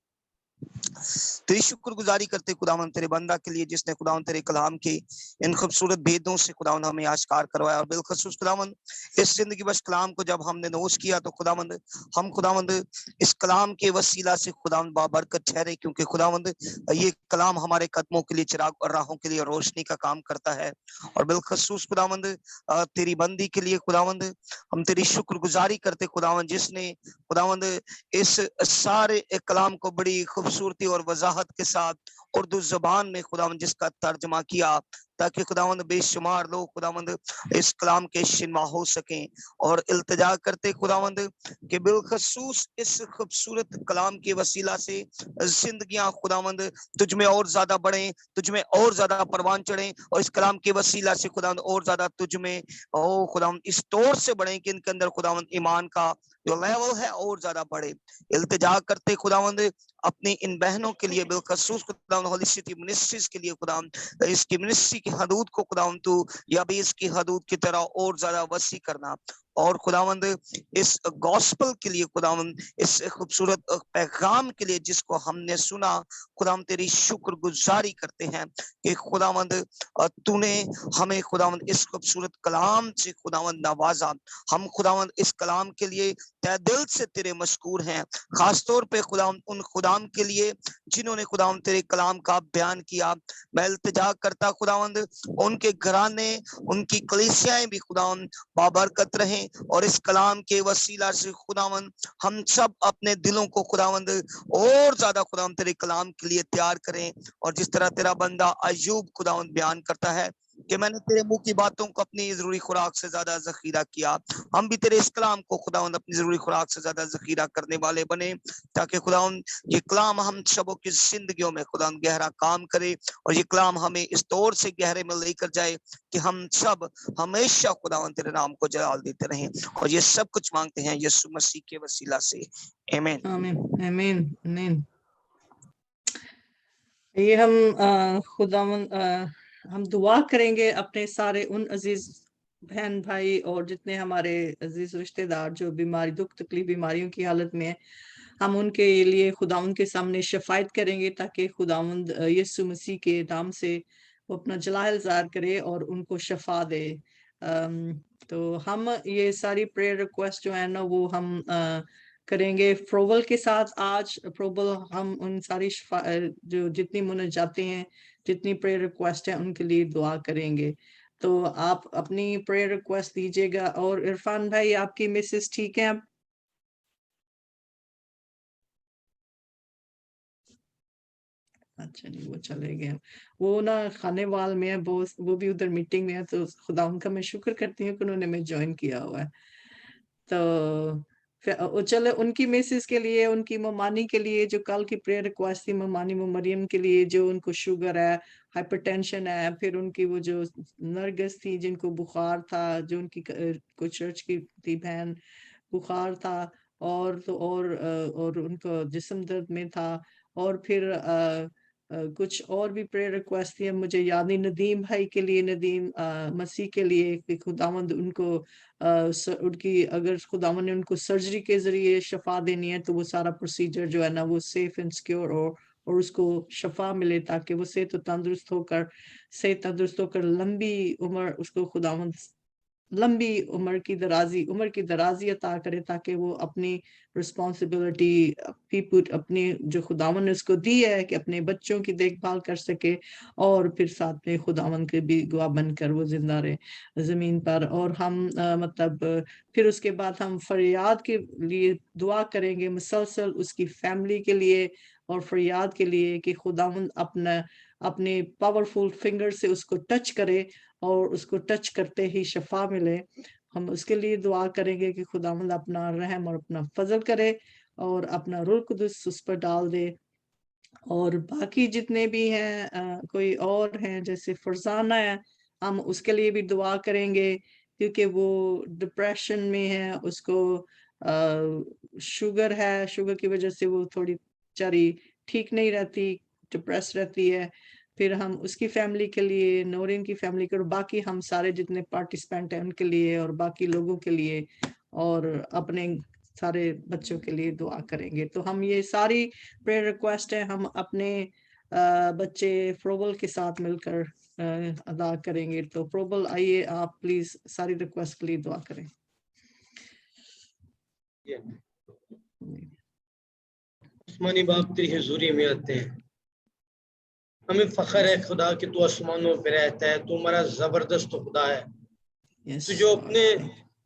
तेरी शुक्रगुजारी करते खुदावंद तेरे बंदा के लिए जिसने खुदावंद तेरे कलाम के इन खूबसूरत भेदों से खुदावंद हमें आश्कार करवाया। और बिलखसूस खुदावंद इस जिंदगी बख्श कलाम को जब हमने नोश किया तो खुदावंद हम खुदावंद इस कलाम के वसीला से खुदावंद बाबरकत ठहरे, क्योंकि खुदावंद ये कलाम हमारे कदमों के लिए चिराग और राहों के लिए रोशनी का काम करता है। और बिलखसूस खुदावंद तेरी बंदी के लिए खुदावंद हम तेरी शुक्रगुजारी करते खुदावंद, जिसने खुदावंद इस सारे कलाम को बड़ी खूबसूरती और वजाहत के साथ उर्दू जुबान में खुदावंद जिसका तर्जमा किया, ताकि खुदावंद बेशुमार लोग खुदावंद इस कलाम के शिनवा हो सकें। और इल्तिजा करते खुदावंद के बिलखसूस इस खूबसूरत कलाम के वसीला से जिंदगियां खुदावंद तुझ में और ज्यादा बढ़ें, तुझ में और ज्यादा परवान चढ़ें, और इस कलाम के वसीला से खुदावंद और ज्यादा तुझ में ओ खुदावंद इस तौर से बढ़ें कि इनके अंदर खुदावंद ईमान का जो लेवल है और ज्यादा बढ़े। इल्तिजा करते खुदावंद अपनी इन बहनों के लिए बिलखसूस खुदावंद होली सिटी मिनिस्ट्रीज के लिए खुदावंद इसकी मिनिस्ट्री की हदूद को खुदावंद तू या भी इसकी हदूद की तरह और ज्यादा वसी करना। और खुदावंद इस गॉस्पेल के लिए खुदावंद इस खूबसूरत पैगाम के लिए जिसको हमने सुना, खुदावंद तेरी शुक्रगुजारी करते हैं कि खुदावंद तूने हमें खुदावंद इस खूबसूरत कलाम से खुदावंद नवाजा। हम खुदावंद इस कलाम के लिए तहे दिल से तेरे मशकूर हैं, खास तौर पे खुदावंद उन खुदाम के लिए जिन्होंने खुदावंद तेरे कलाम का बयान किया। मैं इल्तिजा करता खुदावंद उनके घराने उनकी कलीसियाएं भी खुदावंद बाबरकत रहें, और इस कलाम के वसीला से खुदावंद हम सब अपने दिलों को खुदावंद और ज्यादा खुदावंद तेरे कलाम के लिए तैयार करें। और जिस तरह तेरा बंदा अय्यूब खुदावंद बयान करता है کہ میں نے تیرے منہ کی باتوں کو اپنی ضروری خوراک سے زیادہ ذخیرہ کیا. ہم بھی تیرے اس کلام کو خداوند اپنی ضروری خوراک سے زیادہ ذخیرہ کرنے والے بنے, تاکہ خداوند یہ کلام ہم سبوں کی زندگیوں میں خداوند گہرا کام کرے, اور یہ کلام ہمیں اس طور سے گہرے میں لے کر جائے کہ ہم سب ہمیشہ خداوند تیرے نام کو جلال دیتے رہیں, اور یہ سب کچھ مانگتے ہیں یسوع مسیح کے وسیلہ سے, آمین. آمین آمین آمین. یہ ہم خداوند ہم دعا کریں گے اپنے سارے ان عزیز بہن بھائی اور جتنے ہمارے عزیز رشتہ دار جو بیماری دکھ تکلیف بیماریوں کی حالت میں ہیں, ہم ان کے لیے خداوند کے سامنے شفاعت کریں گے تاکہ خداوند یسوع مسیح کے نام سے وہ اپنا جلال ظاہر کرے اور ان کو شفا دے. تو ہم یہ ساری پریئر ریکویسٹ جو ہے نا وہ ہم کریں گے پروبل کے ساتھ. آج پروبل ہم ان ساری جو جتنی منجاتیں ہیں, جتنی پریئر ریکویسٹ ہیں, ان کے لیے دعا کریں گے. تو آپ اپنی پریئر ریکویسٹ دیجیے گا. اور عرفان بھائی آپ کی مسز ٹھیک ہے اب؟ اچھا نہیں, وہ چلے گئے, وہ نا کھانے وال میں ہے, وہ بھی ادھر میٹنگ میں ہے. تو خدا ان کا میں شکر کرتی ہوں کہ انہوں نے میں جوائن کیا ہوا ہے. تو چلے ان کی میسز کے لیے, ان کی ممانی کے لیے جو کل کی پریئر ریکویسٹ تھی, ممانی مریم کے لیے جو ان کو شوگر ہے, ہائپر ٹینشن ہے, پھر ان کی وہ جو نرگس تھی جن کو بخار تھا, جو ان کی کوئی چرچ کی تھی بہن, بخار تھا, اور ان کو جسم درد میں تھا, اور پھر کچھ اور بھی پریئر ریکویسٹ تھی, مجھے یاد نہیں. ندیم بھائی کے لیے, ندیم مسیح کے لیے کہ خداوند ان کو ان کی اگر خداوند نے ان کو سرجری کے ذریعے شفا دینی ہے تو وہ سارا پروسیجر جو ہے نا وہ سیف اینڈ سیکیور اور اس کو شفا ملے, تاکہ وہ صحت تندرست ہو کر لمبی عمر اس کو خداوند لمبی عمر کی درازی عطا کرے, تاکہ وہ اپنی رسپانسبلٹی اپنی جو خداوند نے اس کو دی ہے کہ اپنے بچوں کی دیکھ بھال کر سکے, اور پھر ساتھ میں خداوند کے بھی گواہ بن کر وہ زندہ رہے زمین پر. اور ہم مطلب پھر اس کے بعد ہم فریاد کے لیے دعا کریں گے مسلسل اس کی فیملی کے لیے اور فریاد کے لیے کہ خداوند اپنے پاورفل فنگر سے اس کو ٹچ کرے, اور اس کو ٹچ کرتے ہی شفا ملے. ہم اس کے لیے دعا کریں گے کہ خداوند اپنا رحم اور اپنا فضل کرے اور اپنا روح القدس اس پر ڈال دے. اور باقی جتنے بھی ہیں, کوئی اور ہیں جیسے فرزانہ ہے, ہم اس کے لیے بھی دعا کریں گے کیونکہ وہ ڈپریشن میں ہے, اس کو شوگر ہے, شوگر کی وجہ سے وہ تھوڑی چاری ٹھیک نہیں رہتی, ڈپریس رہتی ہے. پھر ہم اس کی فیملی کے لیے, نورین کی فیملی کے, اور باقی ہم سارے جتنے پارٹیسپینٹ ہیں ان کے لیے, اور باقی لوگوں کے لیے, اور اپنے سارے بچوں کے لیے دعا کریں گے. تو ہم یہ ساری پریئر ریکویسٹ ہیں ہم اپنے بچے فروبل کے ساتھ مل کر ادا کریں گے. تو فروبل آئیے, آپ پلیز ساری ریکویسٹ کے لیے دعا کریں. آسمانی باپ تیری حضوری میں آتے ہیں, ہمیں فخر ہے خدا کہ تو آسمانوں پہ رہتا ہے, تو ہمارا زبردست خدا ہے, تو جو اپنے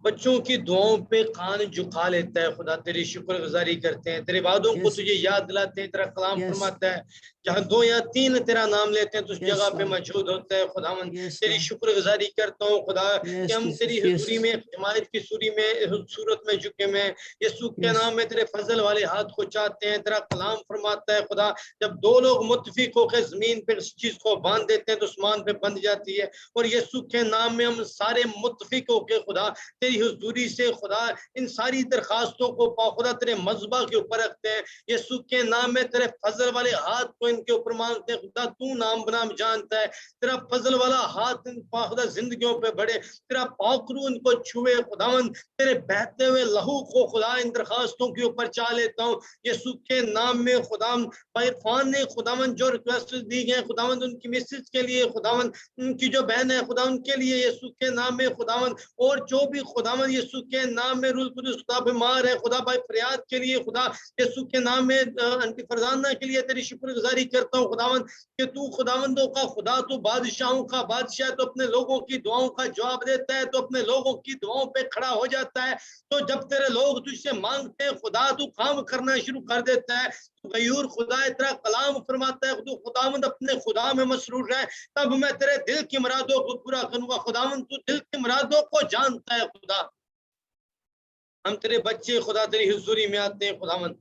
بچوں کی دعاؤں پہ کان جھکا لیتا ہے. خدا تیری شکر گزاری کرتے ہیں, تیرے وعدوں کو تجھے یاد دلاتے ہیں. تیرا کلام فرماتا ہے جہاں 2 یا 3 تیرا نام لیتے ہیں تو اس جگہ پہ موجود ہوتا ہے. خداوند تیری شکر گزاری کرتا ہوں خدا کہ ہم تیری حضوری میں حمایت کی صورت میں جھکے میں یسوع کے نام میں تیرے فضل والے ہاتھ کو چاہتے ہیں. تیرا کلام فرماتا ہے خدا جب 2 لوگ متفق ہو کے زمین پہ اس چیز کو باندھ دیتے ہیں تو آسمان پہ بند جاتی ہے. اور یسوع کے نام میں ہم سارے متفق ہو کے خدا تیری حضوری سے خدا ان ساری درخواستوں کو خدا تیرے مذبح کے اوپر رکھتے ہیں. یسوع کے نام میں تیرے فضل والے ہاتھ کو ان کے اوپر مانگتے ہیں. خدا تو نام بنام جانتا ہے, تیرا فضل والا ہاتھ ان خدا زندگیوں پہ بڑھے, تیرا پاک روح ان کو چھوئے. خداوند تیرے بہتے ہوئے لہو کو خدا ان درخواستوں کے اوپر چاہ لیتا ہوں یسوع کے نام میں. خداوند بھائی عرفان نے خداوند جو ریکویسٹ دی گئے خداوند ان کی میسج کے لیے, خداوند ان کی جو بہن ہے خدا ان کے لیے یسوع کے نام میں خداوند, اور جو بھی خداوند یسوع کے نام میں روح القدس خدا بیمار ہے خدا بھائی فریاد کے لیے خدا یسوع کے نام میں انٹی فرزانہ کے لیے تیری شکر گزاری کرتا ہوں خداوند کہ تو خداوندوں کا خدا, تو بادشاہوں کا بادشاہ, تو اپنے لوگوں کی دعاؤں کا جواب دیتا ہے, تو اپنے لوگوں کی دعاؤں پہ کھڑا ہو جاتا ہے. تو جب تیرے لوگ تجھ سے مانگتے ہیں خدا تو کام کرنا شروع کر دیتا ہے. तू गयूर खुदा है, तेरा कलाम फरमाता है तू खुदावंद अपने खुदा में मसरूर है, तब मैं तेरे दिल की मुरादों को पूरा करूंगा। खुदावंद तू दिल की मुरादों को जानता है खुदा। हम तेरे बच्चे खुदा तेरी हुजूरी में आते हैं खुदावंद।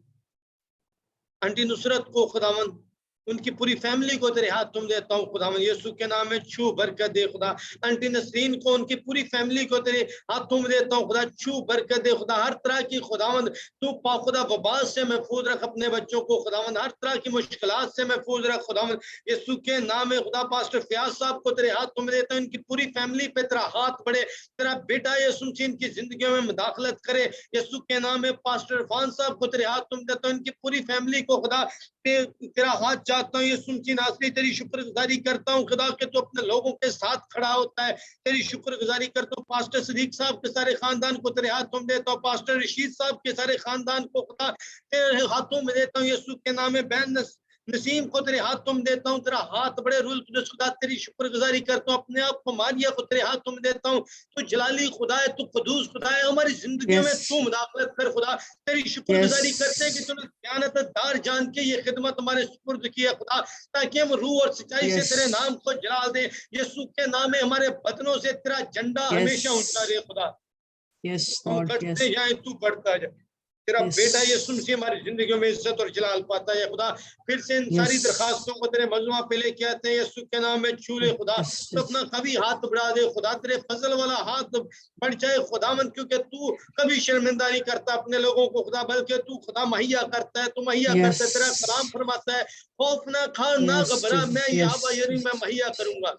आंटी नुसरत को खुदावंद उनकी पूरी फैमिली को तेरे हाथ तुम देता हूँ खुदावंद, यीशु के नाम में छू बरकत दे खुदा। आंटी नसरीन को उनकी पूरी फैमिली को तेरे हाथ तुम देता हूँ खुदा, छू बरकत दे खुदा। हर तरह की खुदावंद तू खुदा वबाल से महफूज रख अपने बच्चों को खुदावंद, हर तरह की मुश्किलात से महफूज रख खुदावंद, यीशु के नाम में खुदा। पास्टर फयाज साहब को तेरे हाथ तुम देता हूँ, इनकी पूरी फैमिली पे तेरा हाथ बढ़े, तेरा बेटा यीशु मसीह इनकी जिंदगी में मुदाखलत करे यीशु के नाम में। पास्टर इरफान साहब को तेरे हाथ तुम देता हूँ, इनकी पूरी फैमिली को खुदा तेरा हाथ चाहता हूँ यीशु मसीह नासरी। तेरी शुक्रगुजारी करता हूँ खुदा कि तू अपने लोगों के साथ खड़ा होता है, तेरी शुक्रगुजारी करता हूँ। पास्टर सदीक साहब के सारे खानदान को तेरे हाथ तुम देता हूँ, पास्टर रशीद साहब के सारे खानदान को खुदा तेरे हाथों में देता हूँ यीशु के नाम में। बहन नसीम को तेरे हाथ तुम देता हूँ, तेरा हाथ बड़े रूल कुदस खुदा तेरी शुक्रगुजारी करता हूँ। अपने आप को मारिया को तेरे हाथ तुम देता हूँ, तू जलाली खुदा है, तू कुदूस खुदा है, हमारी जिंदगी में तू मुदाखलत कर खुदा। तेरी शुक्रगुजारी करते हैं कि तूने ख्यानतदार जान के ये खिदमत हमारे सुपुर्द की है खुदा, ताकि हम रूह और सच्चाई से तेरे नाम को जलाल दे। यीशु के नाम में हमारे बदनों से तेरा झंडा हमेशा ऊंचा रहे खुदा। हम घटते जाए तू बढ़ता जाए, तेरा बेटा यीशु मसीह हमारी जिंदगी में इज्जत और जलाल पाता है खुदा। फिर से इन सारी दरखास्तों को तेरे मजमा पे लेके आते हैं यीशु के नाम में। छू ले खुदा, तो अपना कभी हाथ बढ़ा दे खुदा, तेरे फजल वाला हाथ बढ़ जाए खुदावन, क्योंकि तू कभी शर्मिंदा नहीं करता अपने लोगों को खुदा, बल्कि तू खुदा मुहैया करता है, तू मुहैया करता है। तेरा कलाम फरमाता है खौफ ना खा ना घबरा, मैं यावा यरी मैं मुहैया करूंगा।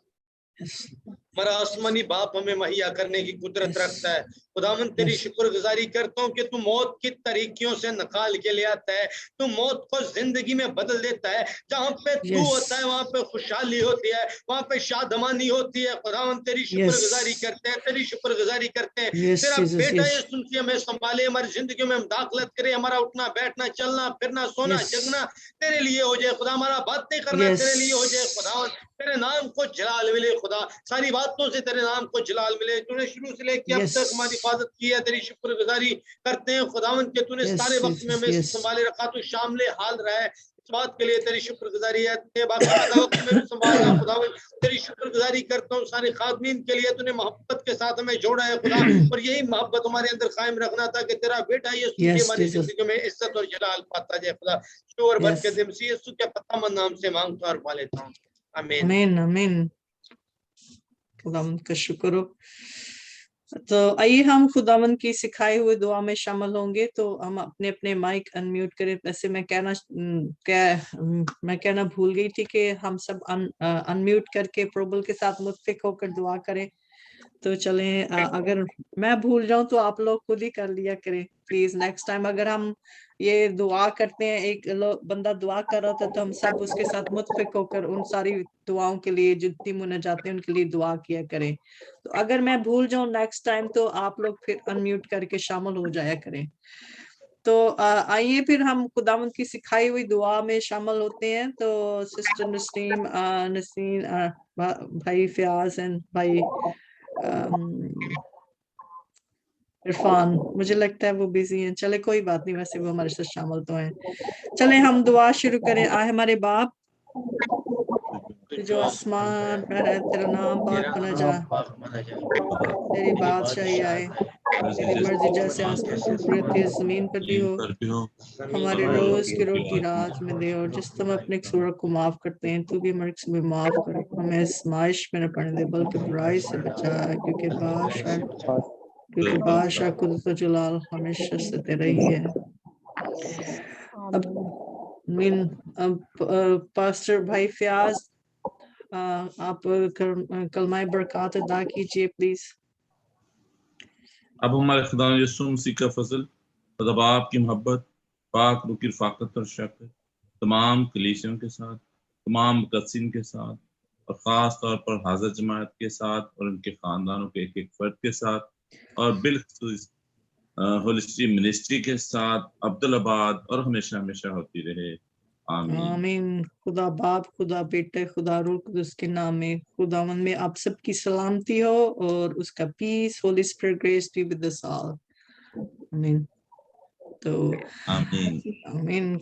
हमारा आसमानी बाप हमें मुहैया करने की कुदरत रखता है खुदावन। तेरी शुक्रगुजारी करता हूँ कि तू मौत की तरीकियों से निकाल के ले आता है, तू मौत को जिंदगी में बदल देता है। जहाँ पे तू होता है वहां पे खुशहाली होती है, वहां पे शादमानी होती है खुदावन। तेरी शुक्रगुजारी करते हैं, तेरी शुक्रगुजारी करते हैं। तेरा बेटा ये सुनती हमें संभाले, हमारी जिंदगी में हम दाखिलत करे, हमारा उठना बैठना चलना फिरना सोना जगना तेरे लिए हो जाए खुदा, हमारा बातें करना तेरे लिए हो जाए खुदावन। तेरे नाम को जलाल मिले खुदा, सारी बातों से तेरे नाम को जलाल मिले। तूने शुरू से लेकर अब तक हमारी हिफाजत की है, तेरी शुक्रगुजारी करते हैं खुदावन के तूने सारे वक्त में हमें संभाले रखा, तू शामिल हाल रहा है, इस बात के लिए तेरी शुक्रगुजारी है। बाकी वक्त में भी संभालना खुदावन, तेरी शुक्रगुजारी करता हूँ। सारे खादमीन के लिए तूने मोहब्बत के साथ हमें जोड़ा है खुदा, और यही मोहब्बत हमारे अंदर कायम रखना था कि तेरा बेटा यीशु हमारी जिंदगी में इज्जत और जलाल पाता जाए खुदा। शुक्र बरकत मसीह यीशु के पतामंद नाम से मांगता और पा लेता हूँ, आमीन आमीन आमीन। खुदावंद का शुक्र हो। तो आइए हम खुदावंद की सिखाई हुई दुआ में शामिल होंगे। तो हम अपने अपने माइक अनम्यूट करें। वैसे मैं कहना भूल गई थी कि हम सब अनम्यूट करके प्रभु के साथ मुत्फिक होकर दुआ करें। तो चलें, अगर मैं भूल जाऊं तो आप लोग खुद ही कर लिया करें प्लीज। नेक्स्ट टाइम अगर हम ये दुआ करते हैं, एक बंदा दुआ कर रहा था तो हम सब उसके साथ मुत्फिक होकर उन सारी दुआओं के लिए जितनी मुनाजातें उनके लिए दुआ किया करें। तो अगर मैं भूल जाऊं नेक्स्ट टाइम तो आप लोग फिर अनम्यूट करके शामिल हो जाया करें। तो आइए फिर हम खुदावंद की सिखाई हुई दुआ में शामिल होते हैं। तो सिस्टर नसीम भाई फयाज एंड भाई इरफान, मुझे लगता है वो बिजी हैं। चले कोई बात नहीं, वैसे वो हमारे साथ शामिल तो हैं। चले हम दुआ शुरू करें। आए हमारे बाप जो आसमान पर है, तेरा नाम पाक बना जा, तेरी बादशाही आए, तेरी मर्जी जैसे आसमान पर पूरी होती है जमीन पर भी हो। हमारे रोज की रोटी रात में दे, और जिस तुम अपने कसूरों को माफ करते हैं तू भी हमारे कसूर माफ करो। हमें आजमाइश में न पड़ने दे बल्कि बुराई से बचा, क्योंकि बादशाह कुदरत और जलाल हमेशा से तेरा ही है। अब पास्टर भाई फयाज, आप कलमाए बरकत अदा कीजिए प्लीज। अब हमारे खुदा यीशु मसीह का फजल, खुदा बाप की मोहब्बत, पाक रूह की रफ़ाक़त और शफ़क़त तमाम कलीसियों के साथ, तमाम मुक़द्दसीन के साथ, और ख़ास तौर पर हाज़िर जमात के साथ और उनके ख़ानदानों के एक एक फ़र्द के साथ, और बिलख़ुसूस होली स्पिरिट मिनिस्ट्री के साथ अब्दुल्लाबाद और हमेशा हमेशा होती रहे, आमीन आमीन। खुदा बाप, खुदा बेटे, खुदा रूह कुदस के नाम में खुदावंद में आप सबकी सलामती हो, और उसका peace holy spirit grace be with us all, आमीन। तो आमीन आमीन।